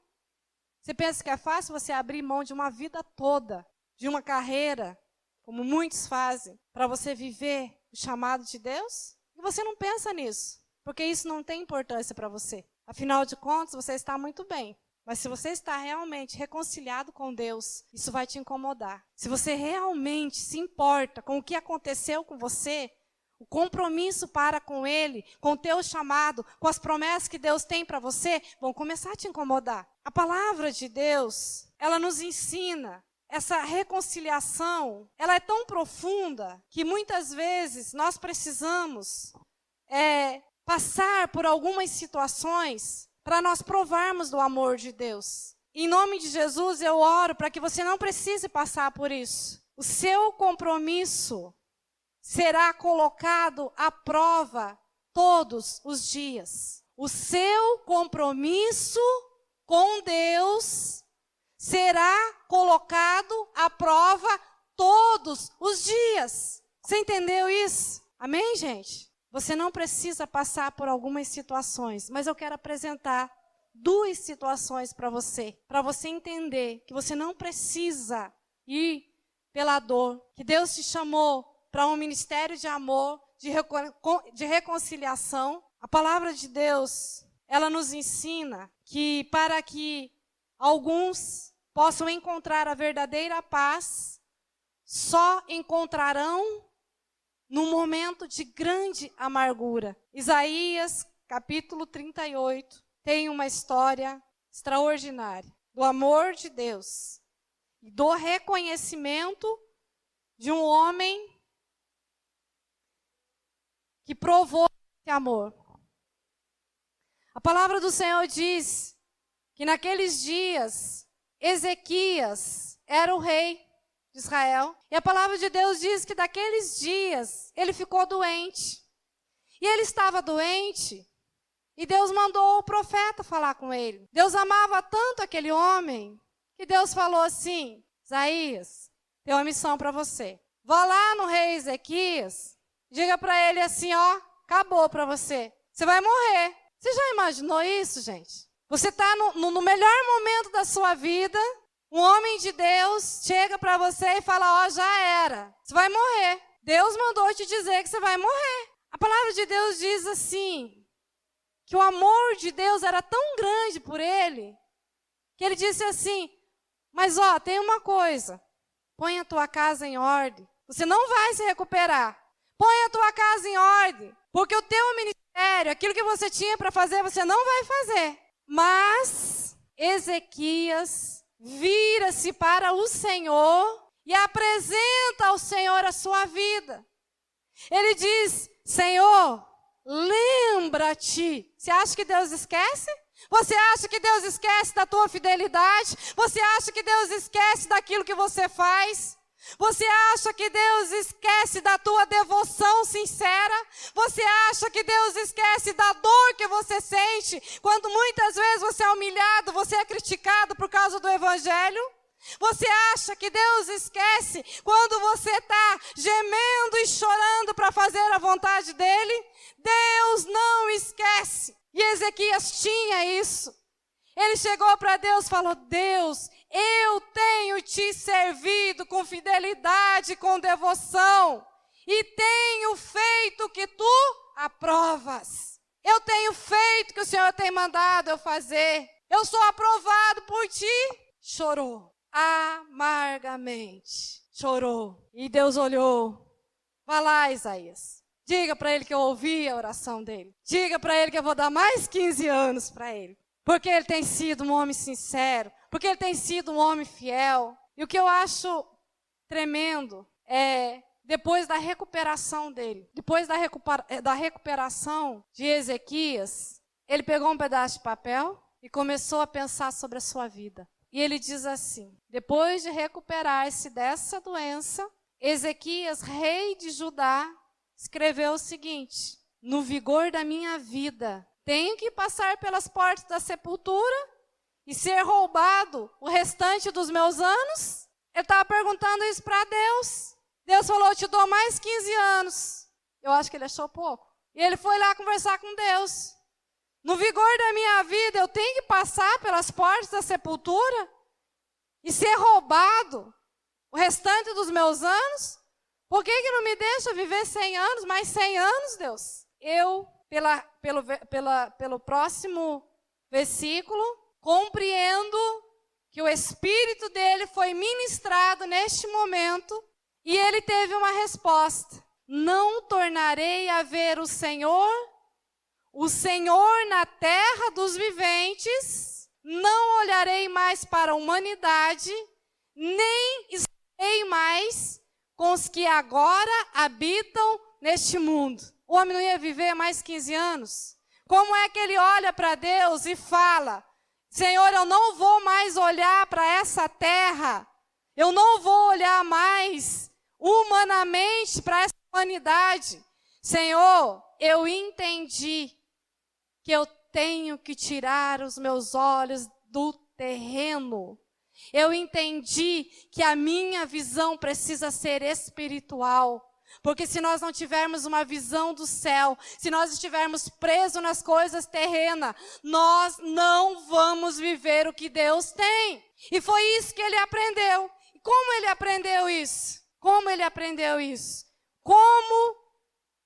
Speaker 1: Você pensa que é fácil você abrir mão de uma vida toda, de uma carreira, como muitos fazem, para você viver o chamado de Deus? E você não pensa nisso, porque isso não tem importância para você. Afinal de contas, você está muito bem. Mas se você está realmente reconciliado com Deus, isso vai te incomodar. Se você realmente se importa com o que aconteceu com você, o compromisso para com Ele, com o teu chamado, com as promessas que Deus tem para você, vão começar a te incomodar. A palavra de Deus, ela nos ensina. Essa reconciliação, ela é tão profunda que muitas vezes nós precisamos passar por algumas situações para nós provarmos do amor de Deus. Em nome de Jesus, eu oro para que você não precise passar por isso. O seu compromisso será colocado à prova todos os dias. O seu compromisso com Deus será colocado à prova todos os dias. Você entendeu isso? Amém, gente? Você não precisa passar por algumas situações, mas eu quero apresentar 2 situações para você entender que você não precisa ir pela dor, que Deus te chamou para um ministério de amor, de reconciliação. A palavra de Deus, ela nos ensina que para que alguns possam encontrar a verdadeira paz, só encontrarão num momento de grande amargura. Isaías, capítulo 38, tem uma história extraordinária do amor de Deus e do reconhecimento de um homem que provou esse amor. A palavra do Senhor diz que naqueles dias, Ezequias era o rei de Israel. E a palavra de Deus diz que daqueles dias, ele ficou doente. E ele estava doente, e Deus mandou o profeta falar com ele. Deus amava tanto aquele homem, que Deus falou assim: Isaías, tem uma missão para você. Vá lá no rei Ezequias, diga para ele assim, ó, acabou para você. Você vai morrer. Você já imaginou isso, gente? Você está no melhor momento da sua vida, um homem de Deus chega para você e fala, ó, já era, você vai morrer. Deus mandou te dizer que você vai morrer. A palavra de Deus diz assim, que o amor de Deus era tão grande por ele, que ele disse assim, mas ó, tem uma coisa, põe a tua casa em ordem, você não vai se recuperar. Põe a tua casa em ordem, porque o teu ministério, aquilo que você tinha para fazer, você não vai fazer. Mas Ezequias vira-se para o Senhor e apresenta ao Senhor a sua vida. Ele diz, Senhor, lembra-te. Você acha que Deus esquece? Você acha que Deus esquece da tua fidelidade? Você acha que Deus esquece daquilo que você faz? Você acha que Deus esquece da tua devoção sincera? Você acha que Deus esquece da dor que você sente quando muitas vezes você é humilhado, você é criticado por causa do Evangelho? Você acha que Deus esquece quando você está gemendo e chorando para fazer a vontade dEle? Deus não esquece. E Ezequias tinha isso. Ele chegou para Deus e falou, Deus, eu tenho te servido com fidelidade, com devoção, e tenho feito o que tu aprovas. Eu tenho feito o que o Senhor tem mandado eu fazer. Eu sou aprovado por ti. Chorou amargamente. Chorou. E Deus olhou. Vá lá, Isaías. Diga para ele que eu ouvi a oração dele. Diga para ele que eu vou dar mais 15 anos para ele. Porque ele tem sido um homem sincero. Porque ele tem sido um homem fiel. E o que eu acho tremendo é, depois da recuperação dele, depois da recuperação de Ezequias, ele pegou um pedaço de papel e começou a pensar sobre a sua vida. E ele diz assim, depois de recuperar-se dessa doença, Ezequias, rei de Judá, escreveu o seguinte, no vigor da minha vida, tenho que passar pelas portas da sepultura e ser roubado o restante dos meus anos? Ele estava perguntando isso para Deus. Deus falou, eu te dou mais 15 anos. Eu acho que ele achou pouco. E ele foi lá conversar com Deus. No vigor da minha vida, eu tenho que passar pelas portas da sepultura e ser roubado o restante dos meus anos? Por que não me deixa viver 100 anos, mais 100 anos, Deus? Eu, pelo próximo versículo, compreendo que o Espírito dele foi ministrado neste momento e ele teve uma resposta. Não tornarei a ver o Senhor na terra dos viventes, não olharei mais para a humanidade, nem estarei mais com os que agora habitam neste mundo. O homem não ia viver mais 15 anos? Como é que ele olha para Deus e fala: Senhor, eu não vou mais olhar para essa terra, eu não vou olhar mais humanamente para essa humanidade. Senhor, eu entendi que eu tenho que tirar os meus olhos do terreno. Eu entendi que a minha visão precisa ser espiritual. Porque se nós não tivermos uma visão do céu, se nós estivermos presos nas coisas terrenas, nós não vamos viver o que Deus tem. E foi isso que ele aprendeu. E como ele aprendeu isso? Como ele aprendeu isso? Como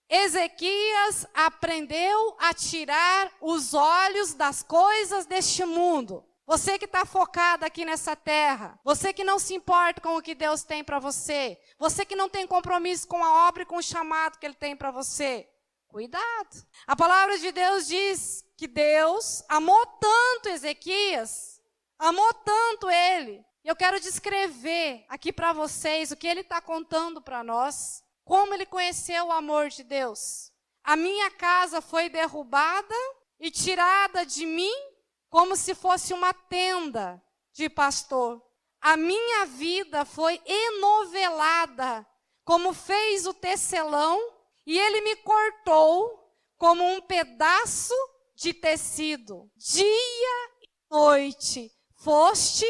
Speaker 1: Ezequias aprendeu a tirar os olhos das coisas deste mundo. Você que está focado aqui nessa terra, você que não se importa com o que Deus tem para você, você que não tem compromisso com a obra e com o chamado que Ele tem para você, cuidado. A palavra de Deus diz que Deus amou tanto Ezequias, amou tanto ele. E eu quero descrever aqui para vocês o que ele está contando para nós, como ele conheceu o amor de Deus. A minha casa foi derrubada e tirada de mim, como se fosse uma tenda de pastor. A minha vida foi enovelada, como fez o tecelão, e ele me cortou como um pedaço de tecido. Dia e noite foste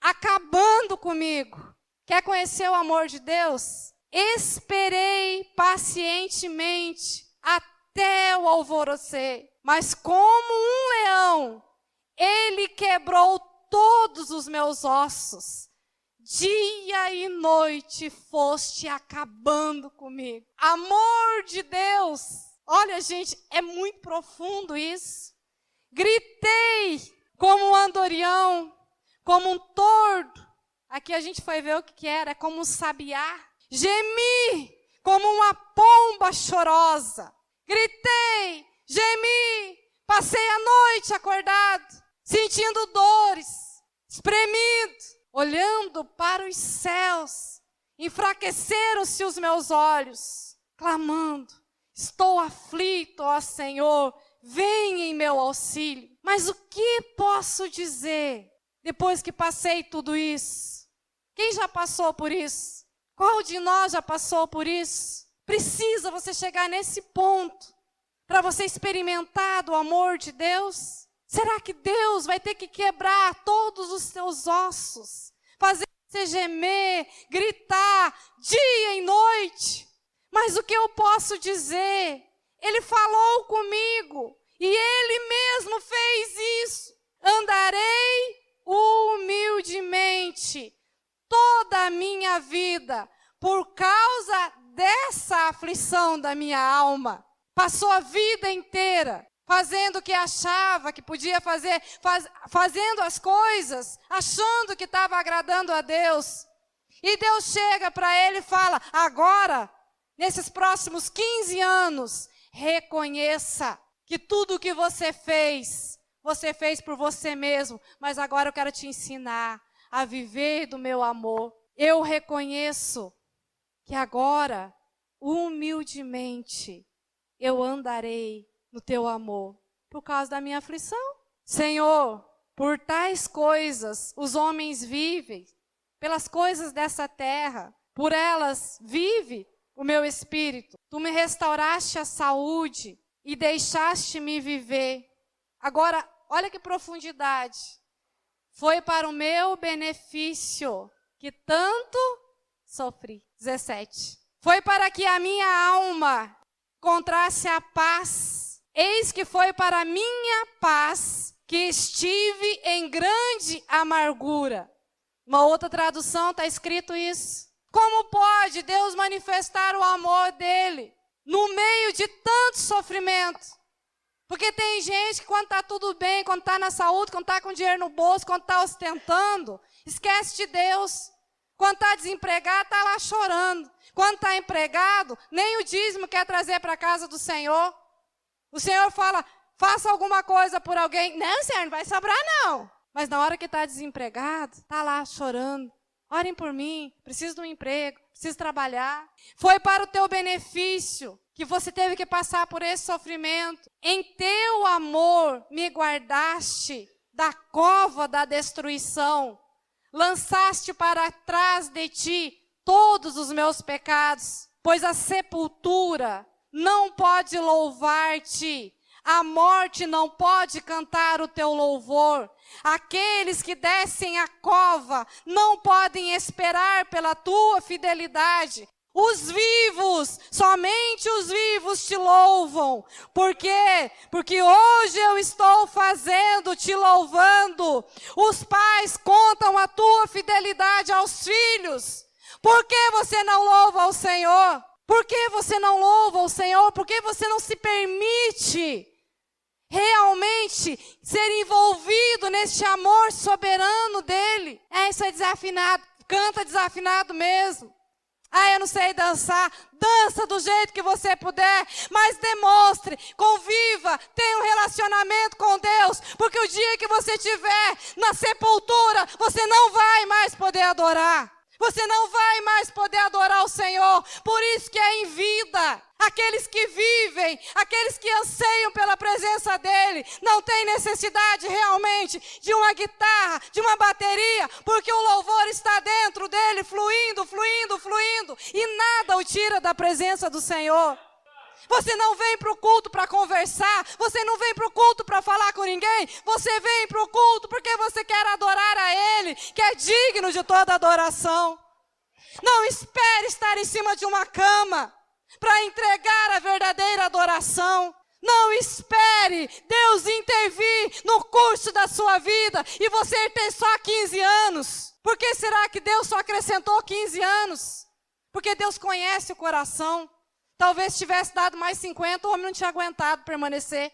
Speaker 1: acabando comigo. Quer conhecer o amor de Deus? Esperei pacientemente até o alvorecer, mas como um leão, ele quebrou todos os meus ossos. Dia e noite foste acabando comigo. Amor de Deus. Olha, gente, é muito profundo isso. Gritei como um andorinhão, como um tordo. Aqui a gente foi ver o que era, como um sabiá. Gemi como uma pomba chorosa. Gritei, gemi, passei a noite acordado, sentindo dores, espremido, olhando para os céus. Enfraqueceram-se os meus olhos, clamando: estou aflito, ó Senhor, vem em meu auxílio. Mas o que posso dizer depois que passei tudo isso? Quem já passou por isso? Qual de nós já passou por isso? Precisa você chegar nesse ponto para você experimentar do amor de Deus? Será que Deus vai ter que quebrar todos os seus ossos, fazer você gemer, gritar dia e noite? Mas o que eu posso dizer? Ele falou comigo e Ele mesmo fez isso. Andarei humildemente toda a minha vida por causa dessa aflição da minha alma. Passou a vida inteira fazendo o que achava que podia fazer, fazendo as coisas, achando que estava agradando a Deus. E Deus chega para ele e fala: agora, nesses próximos 15 anos, reconheça que tudo o que você fez por você mesmo, mas agora eu quero te ensinar a viver do meu amor. Eu reconheço que agora, humildemente, eu andarei no teu amor, por causa da minha aflição. Senhor, por tais coisas os homens vivem, pelas coisas dessa terra, por elas vive o meu espírito. Tu me restauraste a saúde e deixaste-me viver. Agora, olha que profundidade. Foi para o meu benefício que tanto sofri. 17. Foi para que a minha alma encontrasse a paz. Eis que foi para a minha paz que estive em grande amargura. Uma outra tradução está escrito isso. Como pode Deus manifestar o amor dele no meio de tanto sofrimento? Porque tem gente que quando está tudo bem, quando está na saúde, quando está com dinheiro no bolso, quando está ostentando, esquece de Deus. Quando está desempregado, está lá chorando. Quando está empregado, nem o dízimo quer trazer para a casa do Senhor. O Senhor fala: faça alguma coisa por alguém. Não, Senhor, não vai sobrar não. Mas na hora que está desempregado, está lá chorando. Orem por mim, preciso de um emprego, preciso trabalhar. Foi para o teu benefício que você teve que passar por esse sofrimento. Em teu amor me guardaste da cova da destruição. Lançaste para trás de ti todos os meus pecados. Pois a sepultura não pode louvar-te. A morte não pode cantar o teu louvor. Aqueles que descem a cova não podem esperar pela tua fidelidade. Os vivos, somente os vivos te louvam. Por quê? Porque hoje eu estou fazendo, te louvando. Os pais contam a tua fidelidade aos filhos. Por que você não louva ao Senhor? Por que você não louva ao Senhor? Por que você não se permite realmente ser envolvido neste amor soberano dele? Isso é desafinado, canta desafinado mesmo. Eu não sei dançar. Dança do jeito que você puder, mas demonstre, conviva, tenha um relacionamento com Deus, porque o dia que você estiver na sepultura, você não vai mais poder adorar. Você não vai mais poder adorar o Senhor. Por isso que é em vida. Aqueles que vivem, aqueles que anseiam pela presença dEle, não têm necessidade realmente de uma guitarra, de uma bateria, porque o louvor está dentro dEle, fluindo, fluindo, fluindo, e nada o tira da presença do Senhor. Você não vem para o culto para conversar, você não vem para o culto para falar com ninguém, você vem para o culto porque você quer adorar a Ele, que é digno de toda adoração. Não espere estar em cima de uma cama para entregar a verdadeira adoração. Não espere Deus intervir no curso da sua vida e você ter só 15 anos. Por que será que Deus só acrescentou 15 anos? Porque Deus conhece o coração. Talvez tivesse dado mais 50, o homem não tinha aguentado permanecer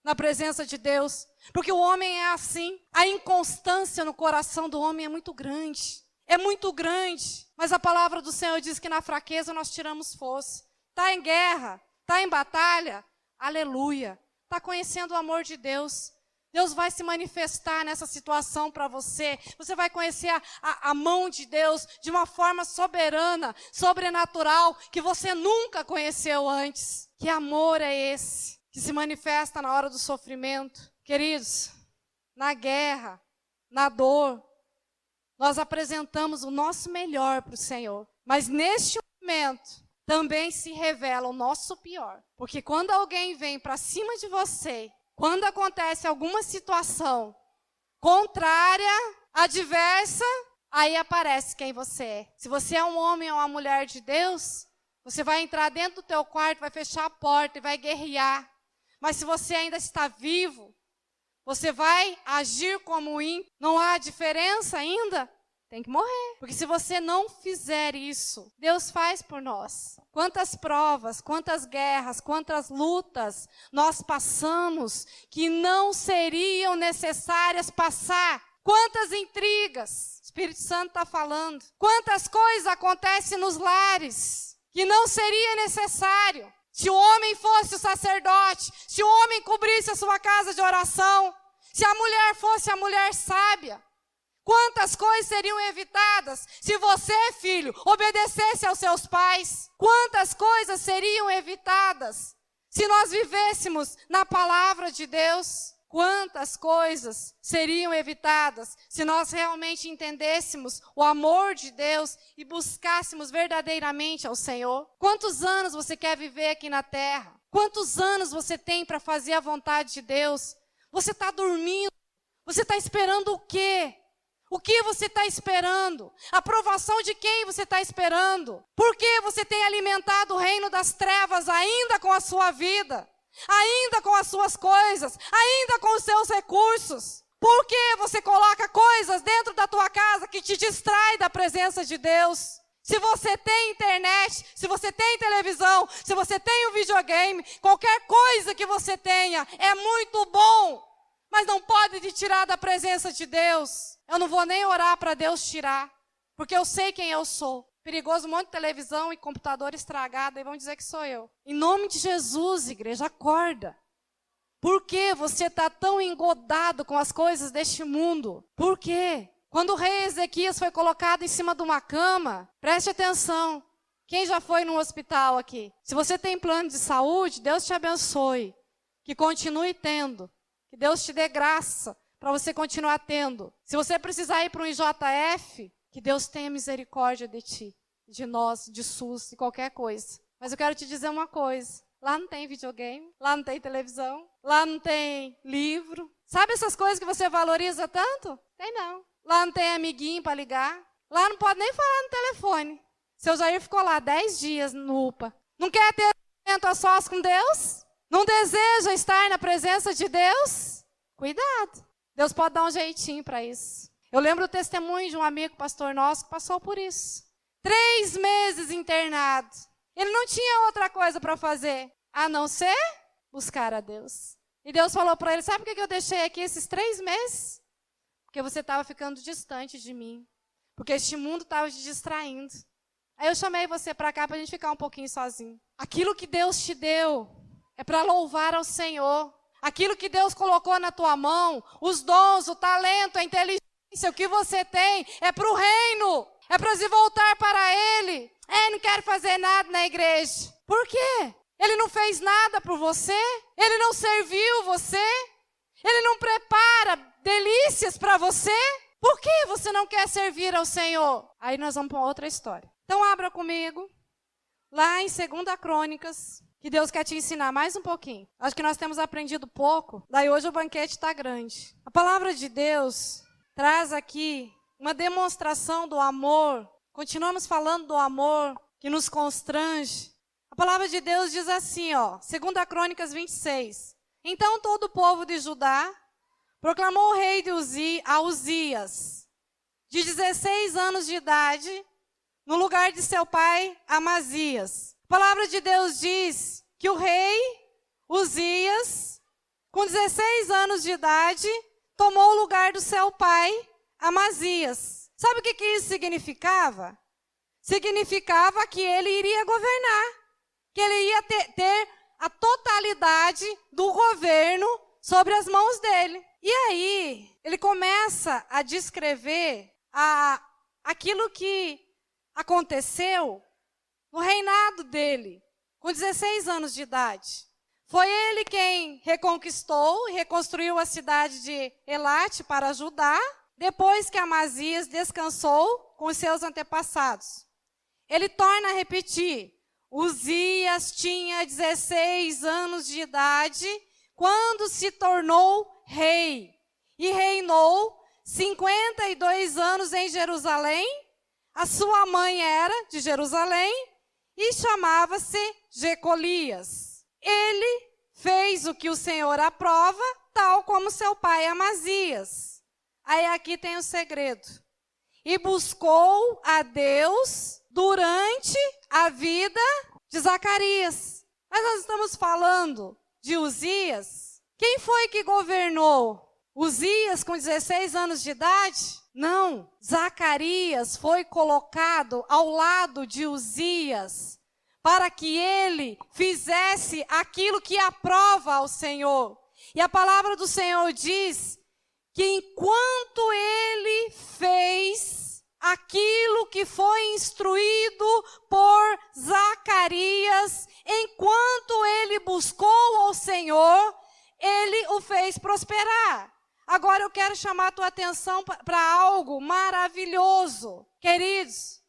Speaker 1: na presença de Deus. Porque o homem é assim. A inconstância no coração do homem é muito grande. É muito grande. Mas a palavra do Senhor diz que na fraqueza nós tiramos força. Está em guerra, está em batalha. Aleluia. Está conhecendo o amor de Deus. Deus vai se manifestar nessa situação para você. Você vai conhecer a mão de Deus de uma forma soberana, sobrenatural, que você nunca conheceu antes. Que amor é esse que se manifesta na hora do sofrimento? Queridos, na guerra, na dor, nós apresentamos o nosso melhor para o Senhor. Mas neste momento, também se revela o nosso pior. Porque quando alguém vem para cima de você, quando acontece alguma situação contrária, adversa, aí aparece quem você é. Se você é um homem ou uma mulher de Deus, você vai entrar dentro do teu quarto, vai fechar a porta e vai guerrear. Mas se você ainda está vivo, você vai agir como ímpio. Não há diferença ainda? Tem que morrer. Porque se você não fizer isso, Deus faz por nós. Quantas provas, quantas guerras, quantas lutas nós passamos que não seriam necessárias passar. Quantas intrigas, o Espírito Santo está falando. Quantas coisas acontecem nos lares que não seria necessário. Se o homem fosse o sacerdote, se o homem cobrisse a sua casa de oração, se a mulher fosse a mulher sábia, quantas coisas seriam evitadas se você, filho, obedecesse aos seus pais? Quantas coisas seriam evitadas se nós vivêssemos na palavra de Deus? Quantas coisas seriam evitadas se nós realmente entendêssemos o amor de Deus e buscássemos verdadeiramente ao Senhor? Quantos anos você quer viver aqui na terra? Quantos anos você tem para fazer a vontade de Deus? Você está dormindo? Você está esperando o quê? O que você está esperando? A aprovação de quem você está esperando? Por que você tem alimentado o reino das trevas ainda com a sua vida? Ainda com as suas coisas? Ainda com os seus recursos? Por que você coloca coisas dentro da tua casa que te distrai da presença de Deus? Se você tem internet, se você tem televisão, se você tem um videogame, qualquer coisa que você tenha é muito bom, mas não pode te tirar da presença de Deus. Eu não vou nem orar para Deus tirar, porque eu sei quem eu sou. Perigoso um monte de televisão e computador estragado, e vão dizer que sou eu. Em nome de Jesus, igreja, acorda. Por que você está tão engodado com as coisas deste mundo? Por quê? Quando o rei Ezequias foi colocado em cima de uma cama, preste atenção. Quem já foi num hospital aqui? Se você tem plano de saúde, Deus te abençoe. Que continue tendo. Que Deus te dê graça para você continuar tendo. Se você precisar ir para um IJF, que Deus tenha misericórdia de ti, de nós, de SUS, de qualquer coisa. Mas eu quero te dizer uma coisa. Lá não tem videogame, lá não tem televisão, lá não tem livro. Sabe essas coisas que você valoriza tanto? Tem não. Lá não tem amiguinho para ligar. Lá não pode nem falar no telefone. Seu Jair ficou lá 10 dias no UPA. Não quer ter momento a sós com Deus? Não deseja estar na presença de Deus? Cuidado. Deus pode dar um jeitinho para isso. Eu lembro o testemunho de um amigo pastor nosso que passou por isso. 3 meses internado. Ele não tinha outra coisa para fazer, a não ser buscar a Deus. E Deus falou para ele, sabe por que eu deixei aqui esses 3 meses? Porque você estava ficando distante de mim. Porque este mundo estava te distraindo. Aí eu chamei você para cá para a gente ficar um pouquinho sozinho. Aquilo que Deus te deu é para louvar ao Senhor. Aquilo que Deus colocou na tua mão, os dons, o talento, a inteligência, o que você tem, é para o reino. É para se voltar para Ele. Não quero fazer nada na igreja. Por quê? Ele não fez nada por você? Ele não serviu você? Ele não prepara delícias para você? Por que você não quer servir ao Senhor? Aí nós vamos para outra história. Então abra comigo, lá em 2 Crônicas, que Deus quer te ensinar mais um pouquinho. Acho que nós temos aprendido pouco, daí hoje o banquete está grande. A palavra de Deus traz aqui uma demonstração do amor. Continuamos falando do amor que nos constrange. A palavra de Deus diz assim, 2 Crônicas 26. Então todo o povo de Judá proclamou o rei a Uzias, de 16 anos de idade, no lugar de seu pai Amazias. A palavra de Deus diz que o rei Uzias, com 16 anos de idade, tomou o lugar do seu pai Amazias. Sabe o que isso significava? Significava que ele iria governar, que ele ia ter a totalidade do governo sobre as mãos dele. E aí, ele começa a descrever aquilo que aconteceu no reinado dele, com 16 anos de idade. Foi ele quem reconquistou e reconstruiu a cidade de Elate para Judá, depois que Amazias descansou com os seus antepassados. Ele torna a repetir, Uzias tinha 16 anos de idade quando se tornou rei, e reinou 52 anos em Jerusalém. A sua mãe era de Jerusalém e chamava-se Jecolias. Ele fez o que o Senhor aprova, tal como seu pai Amazias. Aí aqui tem o segredo. E buscou a Deus durante a vida de Zacarias. Mas nós estamos falando de Uzias. Quem foi que governou? Uzias com 16 anos de idade? Não, Zacarias foi colocado ao lado de Uzias para que ele fizesse aquilo que aprova ao Senhor. E a palavra do Senhor diz que enquanto ele fez aquilo que foi instruído por Zacarias, enquanto ele buscou ao Senhor, ele o fez prosperar. Agora eu quero chamar a tua atenção para algo maravilhoso. Queridos,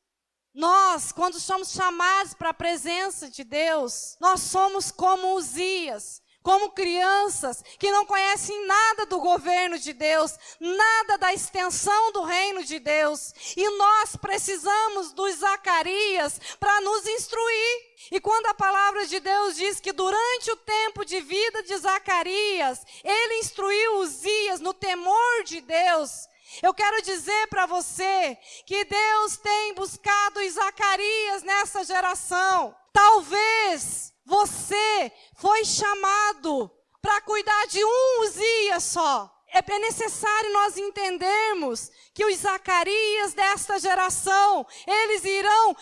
Speaker 1: nós, quando somos chamados para a presença de Deus, nós somos como Uzias, como crianças que não conhecem nada do governo de Deus, nada da extensão do reino de Deus. E nós precisamos dos Zacarias para nos instruir. E quando a palavra de Deus diz que durante o tempo de vida de Zacarias, ele instruiu Uzias no temor de Deus, eu quero dizer para você que Deus tem buscado os Zacarias nessa geração. Talvez você foi chamado para cuidar de um Uzias só. É necessário nós entendermos que os Zacarias desta geração, eles irão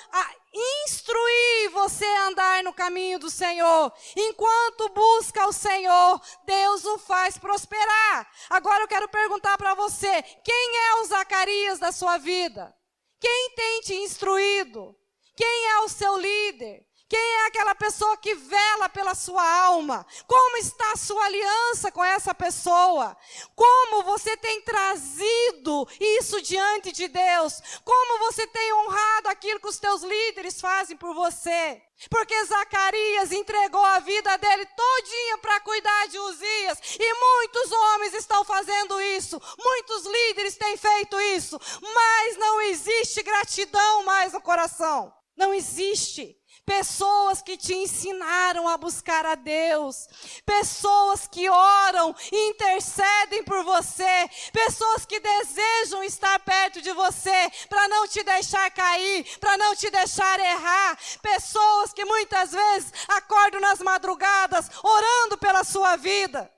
Speaker 1: instruir você a andar no caminho do Senhor. Enquanto busca o Senhor, Deus o faz prosperar. Agora eu quero perguntar para você, quem é o Zacarias da sua vida? Quem tem te instruído? Quem é o seu líder? Quem é aquela pessoa que vela pela sua alma? Como está a sua aliança com essa pessoa? Como você tem trazido isso diante de Deus? Como você tem honrado aquilo que os teus líderes fazem por você? Porque Zacarias entregou a vida dele todinha para cuidar de Uzias. E muitos homens estão fazendo isso. Muitos líderes têm feito isso. Mas não existe gratidão mais no coração. Não existe. Pessoas que te ensinaram a buscar a Deus, pessoas que oram e intercedem por você, pessoas que desejam estar perto de você para não te deixar cair, para não te deixar errar, pessoas que muitas vezes acordam nas madrugadas orando pela sua vida,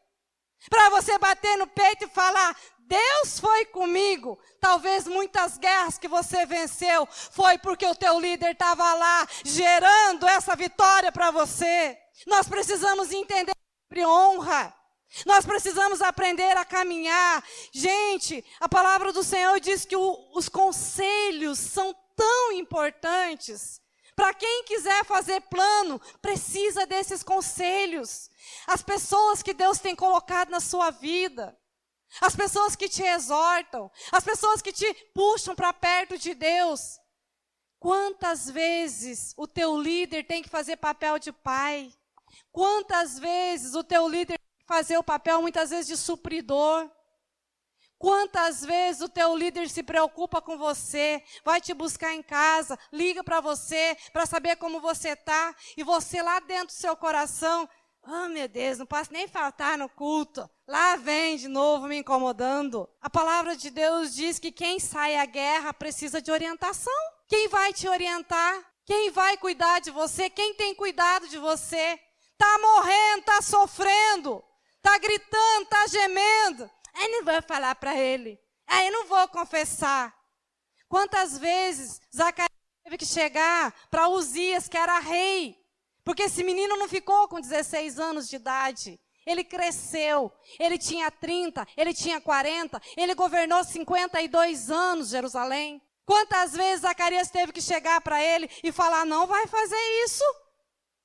Speaker 1: para você bater no peito e falar: Deus foi comigo. Talvez muitas guerras que você venceu foi porque o teu líder estava lá gerando essa vitória para você. Nós precisamos entender sobre honra. Nós precisamos aprender a caminhar. Gente, a palavra do Senhor diz que os conselhos são tão importantes. Para quem quiser fazer plano, precisa desses conselhos. As pessoas que Deus tem colocado na sua vida. As pessoas que te exortam, as pessoas que te puxam para perto de Deus. Quantas vezes o teu líder tem que fazer papel de pai? Quantas vezes o teu líder tem que fazer o papel, muitas vezes, de supridor? Quantas vezes o teu líder se preocupa com você, vai te buscar em casa, liga para você, para saber como você está, e você lá dentro do seu coração: oh, meu Deus, não posso nem faltar no culto. Lá vem de novo me incomodando. A palavra de Deus diz que quem sai à guerra precisa de orientação. Quem vai te orientar? Quem vai cuidar de você? Quem tem cuidado de você? Está morrendo, está sofrendo, está gritando, está gemendo. Aí não vou falar para ele. Aí não vou confessar. Quantas vezes Zacarias teve que chegar para Uzias, que era rei? Porque esse menino não ficou com 16 anos de idade. Ele cresceu, ele tinha 30, ele tinha 40, ele governou 52 anos Jerusalém. Quantas vezes Zacarias teve que chegar para ele e falar: não vai fazer isso.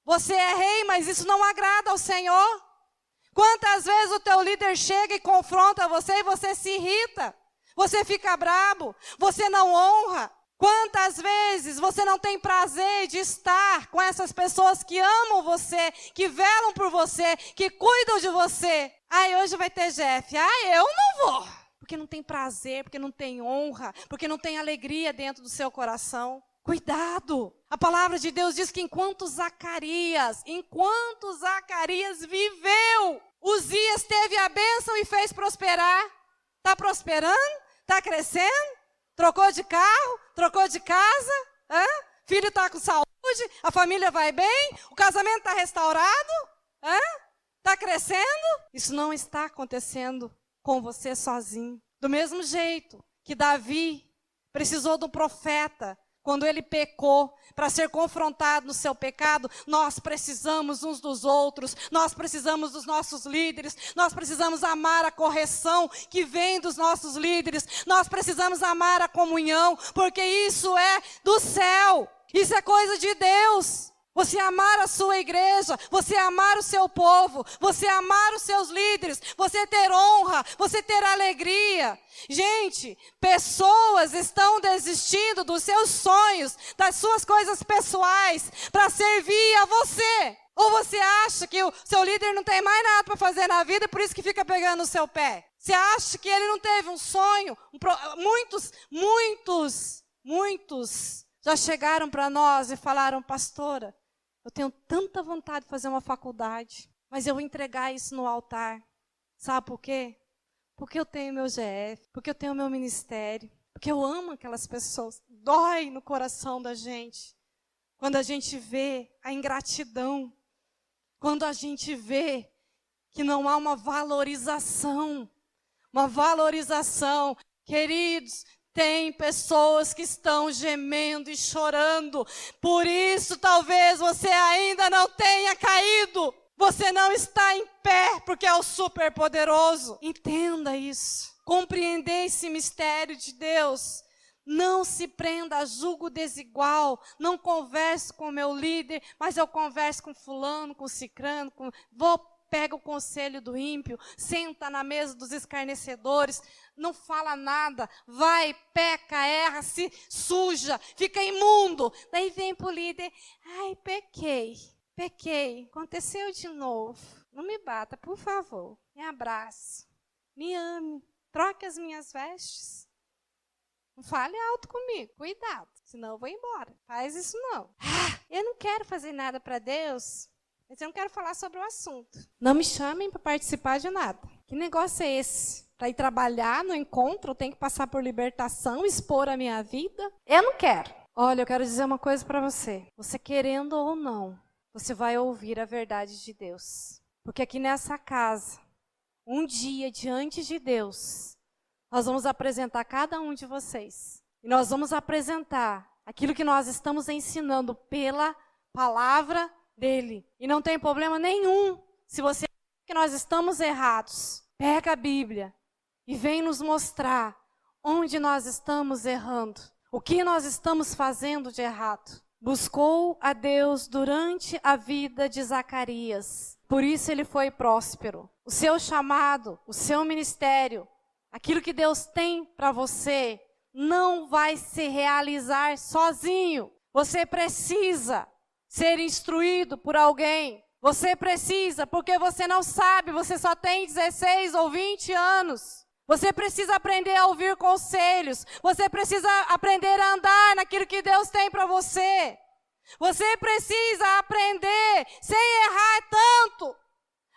Speaker 1: Você é rei, mas isso não agrada ao Senhor. Quantas vezes o teu líder chega e confronta você e você se irrita. Você fica brabo, você não honra. Quantas vezes você não tem prazer de estar com essas pessoas que amam você, que velam por você, que cuidam de você? Ai, hoje vai ter Jeff. Ai, eu não vou. Porque não tem prazer, porque não tem honra, porque não tem alegria dentro do seu coração. Cuidado! A palavra de Deus diz que enquanto Zacarias viveu, Uzias teve a bênção e fez prosperar. Está prosperando? Está crescendo? Trocou de carro? Trocou de casa? Filho está com saúde? A família vai bem? O casamento está restaurado? Está crescendo? Isso não está acontecendo com você sozinho. Do mesmo jeito que Davi precisou do profeta quando ele pecou, para ser confrontado no seu pecado, nós precisamos uns dos outros, nós precisamos dos nossos líderes, nós precisamos amar a correção que vem dos nossos líderes, nós precisamos amar a comunhão, porque isso é do céu, isso é coisa de Deus. Você amar a sua igreja, você amar o seu povo, você amar os seus líderes, você ter honra, você ter alegria. Gente, pessoas estão desistindo dos seus sonhos, das suas coisas pessoais, para servir a você. Ou você acha que o seu líder não tem mais nada para fazer na vida e por isso que fica pegando no seu pé? Você acha que ele não teve um sonho? Muitos já chegaram para nós e falaram: pastora, eu tenho tanta vontade de fazer uma faculdade, mas eu vou entregar isso no altar. Sabe por quê? Porque eu tenho meu GF, porque eu tenho meu ministério, porque eu amo aquelas pessoas. Dói no coração da gente quando a gente vê a ingratidão, quando a gente vê que não há uma valorização. uma valorização. Queridos, tem pessoas que estão gemendo e chorando. Por isso, talvez você ainda não tenha caído. Você não está em pé, porque é o superpoderoso. Entenda isso. Compreender esse mistério de Deus. Não se prenda a julgo desigual. Não converse com o meu líder, mas eu converso com fulano, com cicrano. Pega o conselho do ímpio, senta na mesa dos escarnecedores, não fala nada, vai, peca, erra, se suja, fica imundo. Daí vem para o líder, ai, pequei, aconteceu de novo. Não me bata, por favor, me abrace, me ame, troque as minhas vestes. Não fale alto comigo, cuidado, senão eu vou embora. Faz isso não. Eu não quero fazer nada para Deus. Mas eu não quero falar sobre o assunto. Não me chamem para participar de nada. Que negócio é esse? Para ir trabalhar no encontro, eu tenho que passar por libertação, expor a minha vida? Eu não quero. Olha, eu quero dizer uma coisa para você. Você querendo ou não, você vai ouvir a verdade de Deus. Porque aqui nessa casa, um dia diante de Deus, nós vamos apresentar cada um de vocês. E nós vamos apresentar aquilo que nós estamos ensinando pela palavra dele. E não tem problema nenhum se você acha que nós estamos errados. Pega a Bíblia e vem nos mostrar onde nós estamos errando. O que nós estamos fazendo de errado. Buscou a Deus durante a vida de Zacarias. Por isso ele foi próspero. O seu chamado, o seu ministério, aquilo que Deus tem para você, não vai se realizar sozinho. Você precisa ser instruído por alguém. Você precisa, porque você não sabe, você só tem 16 ou 20 anos. Você precisa aprender a ouvir conselhos. Você precisa aprender a andar naquilo que Deus tem para você. Você precisa aprender sem errar tanto.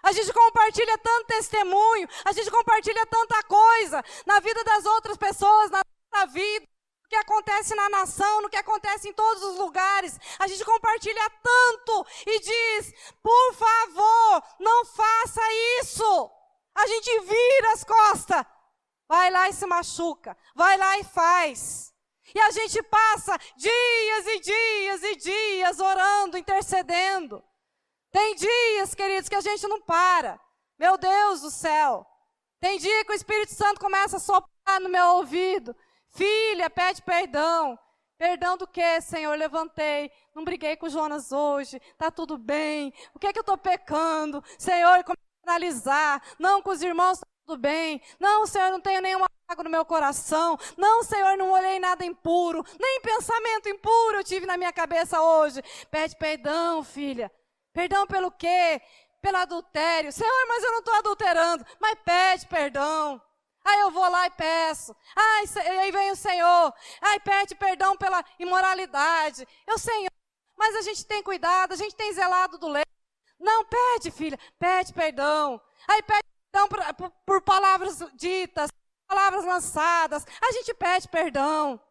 Speaker 1: A gente compartilha tanto testemunho, a gente compartilha tanta coisa na vida das outras pessoas, na nossa vida. No que acontece na nação, no que acontece em todos os lugares. A gente compartilha tanto e diz, por favor, não faça isso. A gente vira as costas, vai lá e se machuca, vai lá e faz. E a gente passa dias e dias e dias orando, intercedendo. Tem dias, queridos, que a gente não para. Meu Deus do céu. Tem dia que o Espírito Santo começa a soprar no meu ouvido. Filha, pede perdão. Perdão do quê, Senhor? Levantei, não briguei com o Jonas hoje, tá tudo bem. O que é que eu estou pecando? Senhor, começa a analisar. Não, com os irmãos está tudo bem. Não, Senhor, não tenho nenhuma água no meu coração. Não, Senhor, não olhei nada impuro. Nem pensamento impuro eu tive na minha cabeça hoje. Pede perdão, filha. Perdão pelo quê? Pelo adultério. Senhor, mas eu não estou adulterando. Mas pede perdão. Aí eu vou lá e peço. Aí vem o Senhor. Aí pede perdão pela imoralidade. Senhor, mas a gente tem cuidado, a gente tem zelado do leite. Não, pede, filha, pede perdão. Aí pede perdão por palavras ditas, palavras lançadas. A gente pede perdão.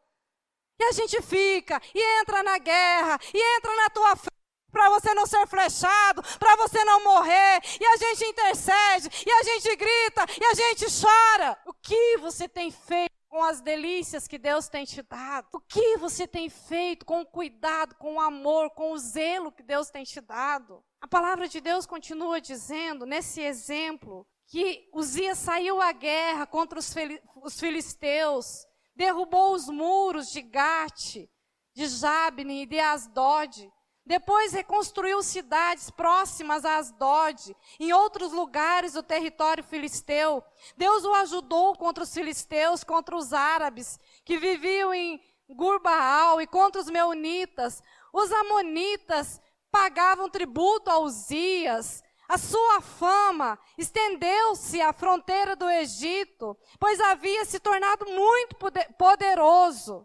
Speaker 1: E a gente fica, e entra na guerra, e entra na tua frente. Para você não ser flechado, para você não morrer, e a gente intercede, e a gente grita, e a gente chora. O que você tem feito com as delícias que Deus tem te dado? O que você tem feito com o cuidado, com o amor, com o zelo que Deus tem te dado? A palavra de Deus continua dizendo, nesse exemplo, que Uzias saiu à guerra contra os filisteus, derrubou os muros de Gate, de Jabne e de Asdod. Depois reconstruiu cidades próximas a Asdod, em outros lugares do território filisteu. Deus o ajudou contra os filisteus, contra os árabes, que viviam em Gur-Baal, e contra os meunitas. Os amonitas pagavam tributo a Uzias. A sua fama estendeu-se à fronteira do Egito, pois havia se tornado muito poderoso.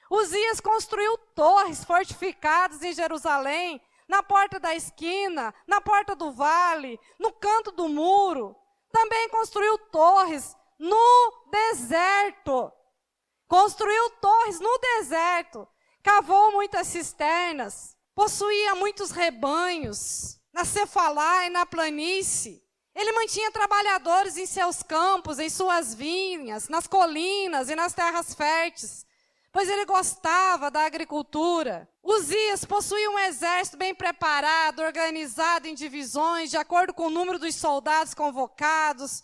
Speaker 1: Uzias construiu torres fortificadas em Jerusalém, na porta da esquina, na porta do vale, no canto do muro. Também construiu torres no deserto. Construiu torres no deserto. Cavou muitas cisternas. Possuía muitos rebanhos. Na Cefalá e na planície. Ele mantinha trabalhadores em seus campos, em suas vinhas, nas colinas e nas terras férteis, pois ele gostava da agricultura. Uzias possuía um exército bem preparado, organizado em divisões, de acordo com o número dos soldados convocados.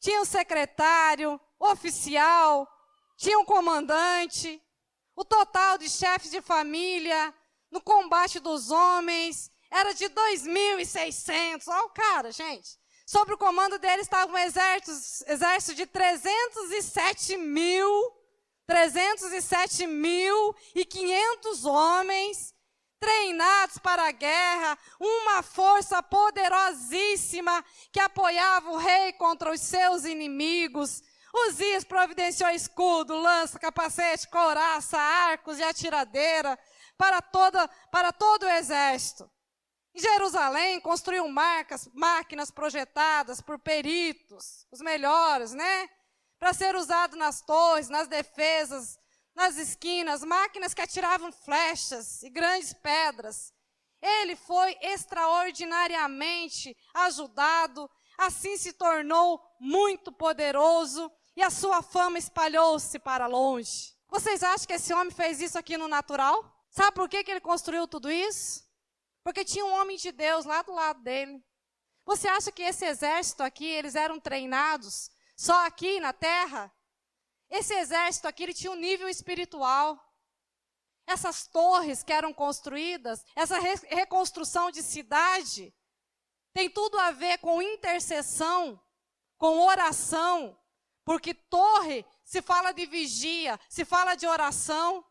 Speaker 1: Tinha um secretário, oficial, tinha um comandante. O total de chefes de família no combate dos homens era de 2.600. Olha o cara, gente. Sob o comando dele estava um exército de 307.500 homens, treinados para a guerra, uma força poderosíssima que apoiava o rei contra os seus inimigos. Uzias providenciou escudo, lança, capacete, couraça, arcos e atiradeira para todo o exército. Em Jerusalém, construiu máquinas projetadas por peritos, os melhores, né? Para ser usado nas torres, nas defesas, nas esquinas, máquinas que atiravam flechas e grandes pedras. Ele foi extraordinariamente ajudado, assim se tornou muito poderoso e a sua fama espalhou-se para longe. Vocês acham que esse homem fez isso aqui no natural? Sabe por que ele construiu tudo isso? Porque tinha um homem de Deus lá do lado dele. Você acha que esse exército aqui, eles eram treinados só aqui na terra? Esse exército aqui, ele tinha um nível espiritual. Essas torres que eram construídas, essa reconstrução de cidade, tem tudo a ver com intercessão, com oração. Porque torre se fala de vigia, se fala de oração.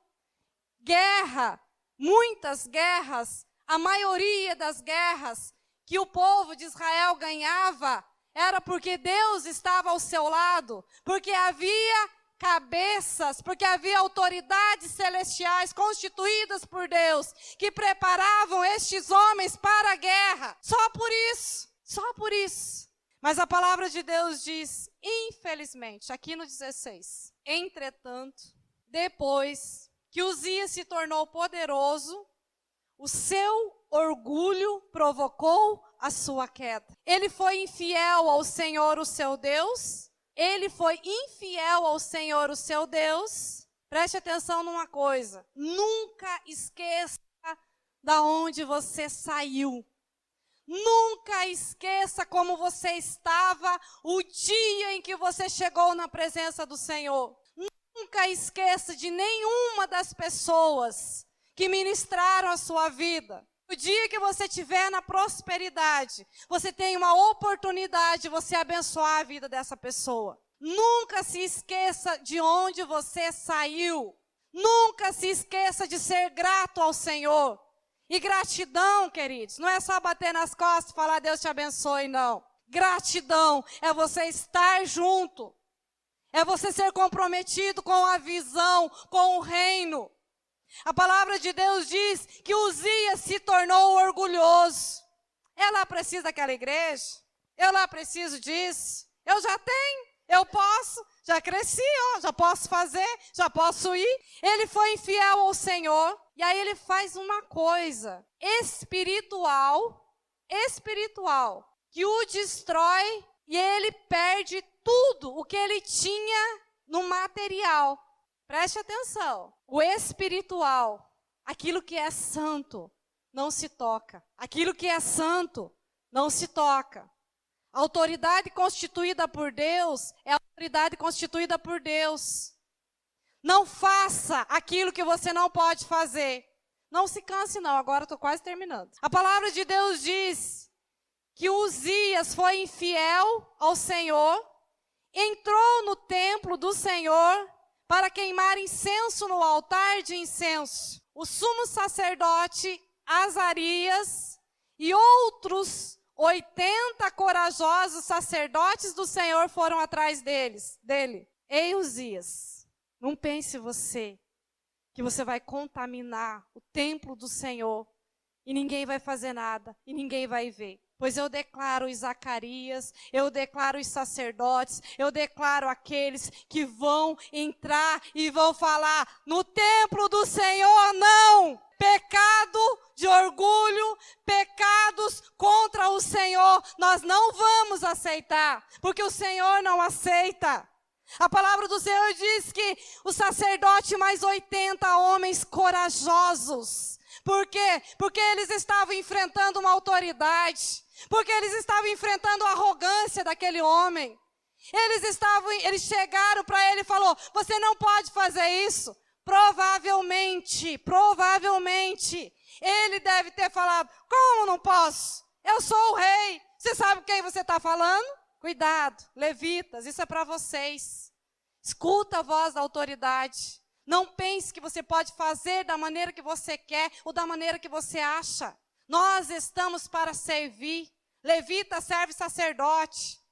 Speaker 1: Guerra, muitas guerras. A maioria das guerras que o povo de Israel ganhava era porque Deus estava ao seu lado, porque havia cabeças, porque havia autoridades celestiais constituídas por Deus, que preparavam estes homens para a guerra. Só por isso, só por isso. Mas a palavra de Deus diz, infelizmente, aqui no 16, entretanto, depois que Uzias se tornou poderoso, o seu orgulho provocou a sua queda. Ele foi infiel ao Senhor, o seu Deus. Ele foi infiel ao Senhor, o seu Deus. Preste atenção numa coisa. Nunca esqueça da onde você saiu. Nunca esqueça como você estava o dia em que você chegou na presença do Senhor. Nunca esqueça de nenhuma das pessoas que ministraram a sua vida. O dia que você estiver na prosperidade, você tem uma oportunidade de você abençoar a vida dessa pessoa. Nunca se esqueça de onde você saiu. Nunca se esqueça de ser grato ao Senhor. E gratidão, queridos, não é só bater nas costas e falar Deus te abençoe, não. Gratidão é você estar junto. É você ser comprometido com a visão, com o reino. A palavra de Deus diz que Uzias se tornou orgulhoso. Eu lá preciso daquela igreja, eu lá preciso disso, eu já tenho, eu posso, já cresci, já posso fazer, já posso ir. Ele foi infiel ao Senhor, e aí ele faz uma coisa espiritual, que o destrói e ele perde tudo o que ele tinha no material. Preste atenção, o espiritual, aquilo que é santo, não se toca. Aquilo que é santo, não se toca. A autoridade constituída por Deus é a autoridade constituída por Deus. Não faça aquilo que você não pode fazer. Não se canse não, agora estou quase terminando. A palavra de Deus diz que Uzias foi infiel ao Senhor, entrou no templo do Senhor para queimar incenso no altar de incenso. O sumo sacerdote Azarias e outros 80 corajosos sacerdotes do Senhor foram atrás dele. Ei, Uzias, não pense você que você vai contaminar o templo do Senhor e ninguém vai fazer nada e ninguém vai ver. Pois eu declaro os Zacarias, eu declaro os sacerdotes, eu declaro aqueles que vão entrar e vão falar, no templo do Senhor não! Pecado de orgulho, pecados contra o Senhor, nós não vamos aceitar, porque o Senhor não aceita. A palavra do Senhor diz que o sacerdote mais 80 homens corajosos. Por quê? Porque eles estavam enfrentando uma autoridade, porque eles estavam enfrentando a arrogância daquele homem. Eles chegaram para ele e falaram: você não pode fazer isso. Provavelmente, ele deve ter falado: como não posso? Eu sou o rei. Você sabe com quem você está falando? Cuidado, levitas, isso é para vocês. Escuta a voz da autoridade. Não pense que você pode fazer da maneira que você quer ou da maneira que você acha. Nós estamos para servir. Levita serve sacerdote.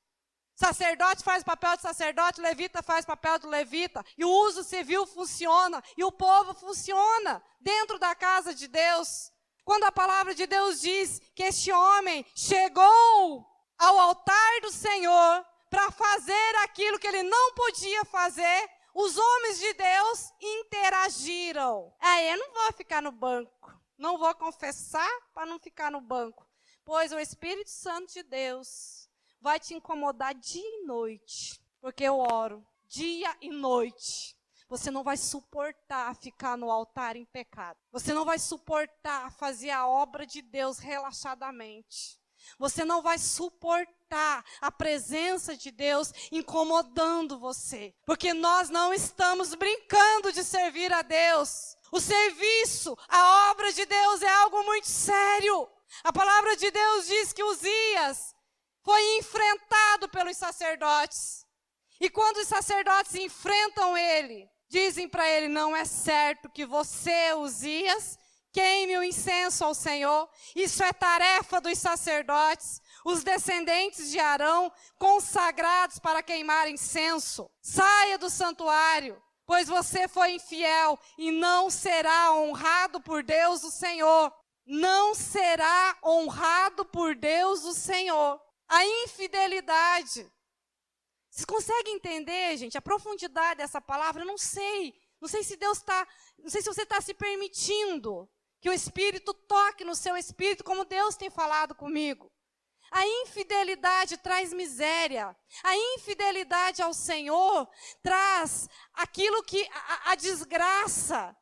Speaker 1: Sacerdote faz o papel de sacerdote, levita faz o papel do levita. E o uso civil funciona, e o povo funciona dentro da casa de Deus. Quando a palavra de Deus diz que este homem chegou ao altar do Senhor para fazer aquilo que ele não podia fazer, os homens de Deus interagiram. Eu não vou ficar no banco, não vou confessar para não ficar no banco, pois o Espírito Santo de Deus vai te incomodar dia e noite, porque eu oro dia e noite. Você não vai suportar ficar no altar em pecado. Você não vai suportar fazer a obra de Deus relaxadamente. Você não vai suportar a presença de Deus incomodando você. Porque nós não estamos brincando de servir a Deus. O serviço, a obra de Deus é algo muito sério. A palavra de Deus diz que Uzias foi enfrentado pelos sacerdotes. E quando os sacerdotes enfrentam ele, dizem para ele: não é certo que você, Uzias, queime o incenso ao Senhor. Isso é tarefa dos sacerdotes, os descendentes de Arão, consagrados para queimar incenso. Saia do santuário, pois você foi infiel e não será honrado por Deus o Senhor. Não será honrado por Deus o Senhor. A infidelidade. Vocês conseguem entender, gente, a profundidade dessa palavra? Eu não sei. Não sei se Deus está, não sei se você está se permitindo que o Espírito toque no seu espírito, como Deus tem falado comigo. A infidelidade traz miséria. A infidelidade ao Senhor traz aquilo que, a desgraça,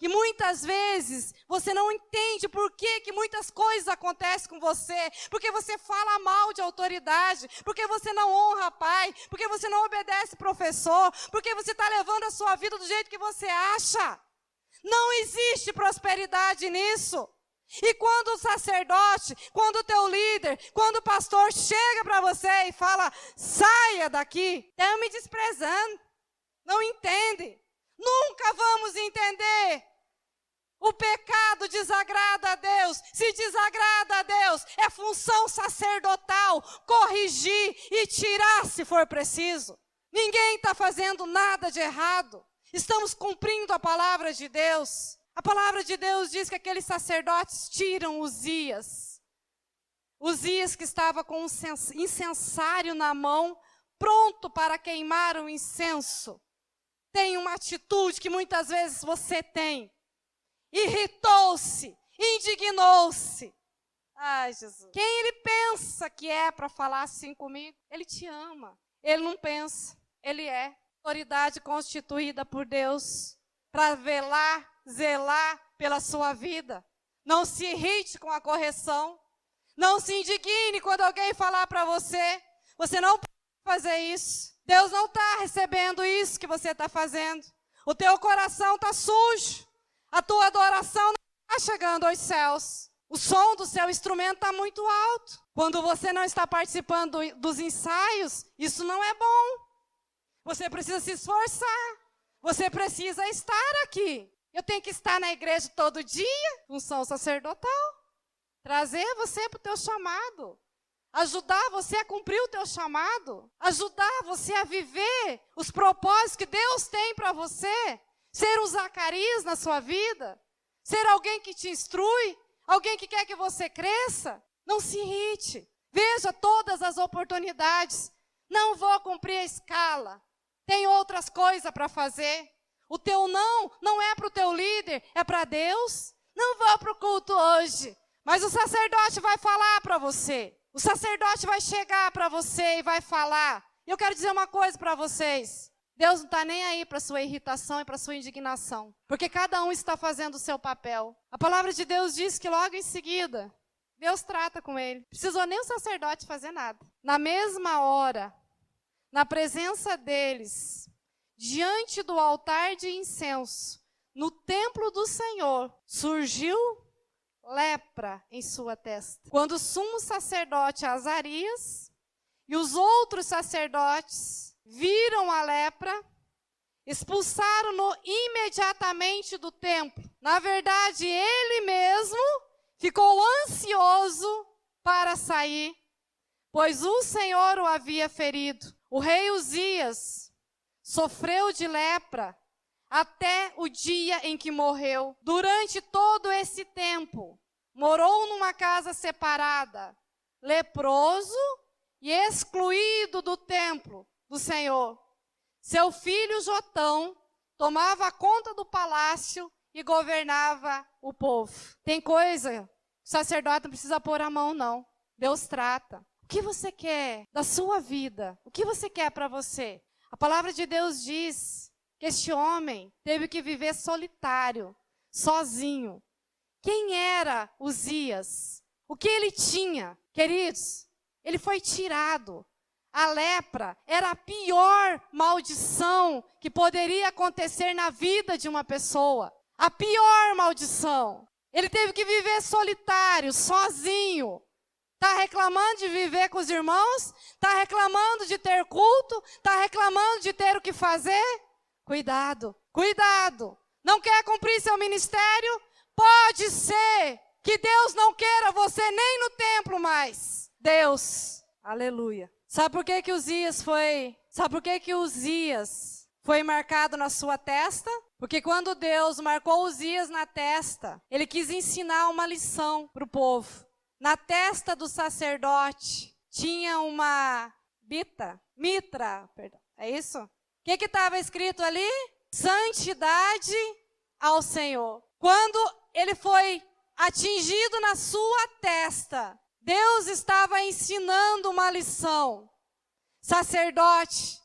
Speaker 1: que muitas vezes você não entende por que muitas coisas acontecem com você, porque você fala mal de autoridade, porque você não honra pai, porque você não obedece professor, porque você está levando a sua vida do jeito que você acha. Não existe prosperidade nisso. E quando o sacerdote, quando o teu líder, quando o pastor chega para você e fala: saia daqui, estão me desprezando, não entende. Nunca vamos entender. O pecado desagrada a Deus. Se desagrada a Deus, é função sacerdotal corrigir e tirar se for preciso. Ninguém está fazendo nada de errado. Estamos cumprindo a palavra de Deus. A palavra de Deus diz que aqueles sacerdotes tiram Uzias. Uzias que estava com um incensário na mão, pronto para queimar o incenso. Tem uma atitude que muitas vezes você tem. Irritou-se, indignou-se. Ai, Jesus. Quem ele pensa que é para falar assim comigo? Ele te ama. Ele não pensa, ele é. Autoridade constituída por Deus para velar, zelar pela sua vida. Não se irrite com a correção. Não se indigne quando alguém falar para você: você não pode fazer isso. Deus não está recebendo isso que você está fazendo. O teu coração está sujo. A tua adoração não está chegando aos céus. O som do seu instrumento está muito alto. Quando você não está participando dos ensaios, isso não é bom. Você precisa se esforçar. Você precisa estar aqui. Eu tenho que estar na igreja todo dia, função sacerdotal. Trazer você para o teu chamado. Ajudar você a cumprir o teu chamado. Ajudar você a viver os propósitos que Deus tem para você. Ser um Zacarias na sua vida. Ser alguém que te instrui. Alguém que quer que você cresça. Não se irrite. Veja todas as oportunidades. Não vou cumprir a escala. Tem outras coisas para fazer. O teu não é para o teu líder, é para Deus. não vou para o culto hoje. Mas o sacerdote vai falar para você. O sacerdote vai chegar para você e vai falar. E eu quero dizer uma coisa para vocês. Deus não está nem aí para a sua irritação e para a sua indignação. Porque cada um está fazendo o seu papel. A palavra de Deus diz que logo em seguida, Deus trata com ele. Não precisou nem o sacerdote fazer nada. Na mesma hora, na presença deles, diante do altar de incenso, no templo do Senhor, surgiu lepra em sua testa. Quando o sumo sacerdote Azarias e os outros sacerdotes viram a lepra, expulsaram-no imediatamente do templo. Na verdade, ele mesmo ficou ansioso para sair, pois o Senhor o havia ferido. O rei Uzias sofreu de lepra até o dia em que morreu. Durante todo esse tempo, morou numa casa separada, leproso e excluído do templo do Senhor. Seu filho Jotão tomava conta do palácio e governava o povo. Tem coisa, o sacerdote não precisa pôr a mão, não. Deus trata. O que você quer da sua vida? O que você quer para você? A palavra de Deus diz que este homem teve que viver solitário, sozinho. Quem era Uzias? O que ele tinha? Queridos, ele foi tirado. A lepra era a pior maldição que poderia acontecer na vida de uma pessoa. A pior maldição. Ele teve que viver solitário, sozinho. Está reclamando de viver com os irmãos? Está reclamando de ter culto? Está reclamando de ter o que fazer? Cuidado, cuidado. Não quer cumprir seu ministério? Pode ser que Deus não queira você nem no templo mais. Deus, aleluia. Sabe por que Uzias foi marcado na sua testa? Porque quando Deus marcou Uzias na testa, ele quis ensinar uma lição para o povo. Na testa do sacerdote tinha uma mitra, é isso? O que estava escrito ali? Santidade ao Senhor. Quando ele foi atingido na sua testa, Deus estava ensinando uma lição. Sacerdote,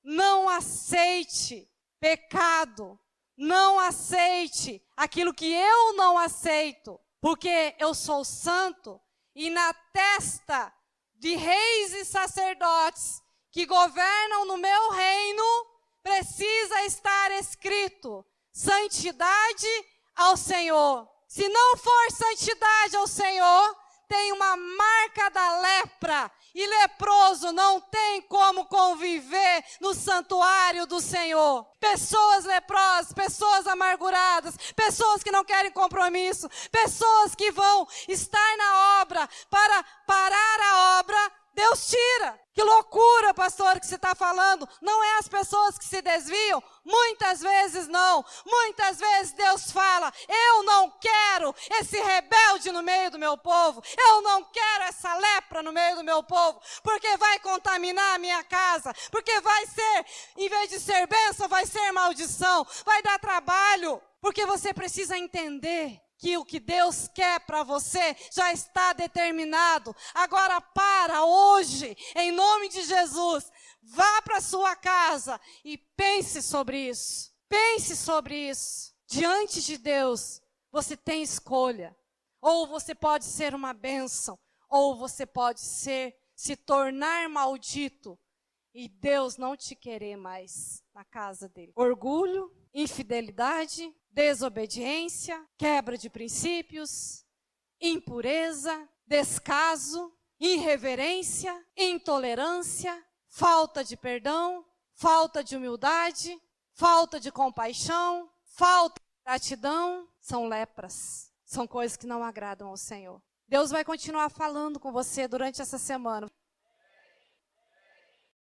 Speaker 1: não aceite pecado, não aceite aquilo que eu não aceito, porque eu sou santo e na testa de reis e sacerdotes que governam no meu reino, precisa estar escrito santidade ao Senhor. Se não for santidade ao Senhor, tem uma marca da lepra. E leproso não tem como conviver no santuário do Senhor. Pessoas leprosas, pessoas amarguradas, pessoas que não querem compromisso, pessoas que vão estar na obra para parar a obra, Deus tira. Que loucura, pastor, que você está falando. Não é as pessoas que se desviam? Muitas vezes não. Muitas vezes Deus fala, eu não quero esse rebelde no meio do meu povo. Eu não quero essa lepra no meio do meu povo. Porque vai contaminar a minha casa. Porque vai ser, em vez de ser bênção, vai ser maldição. Vai dar trabalho. Porque você precisa entender que o que Deus quer para você já está determinado. Agora para hoje, em nome de Jesus, vá para sua casa e pense sobre isso. Pense sobre isso. Diante de Deus, você tem escolha. Ou você pode ser uma bênção, ou você pode se tornar maldito e Deus não te querer mais na casa dele. Orgulho, infidelidade, desobediência, quebra de princípios, impureza, descaso, irreverência, intolerância, falta de perdão, falta de humildade, falta de compaixão, falta de gratidão, são lepras, são coisas que não agradam ao Senhor. Deus vai continuar falando com você durante essa semana.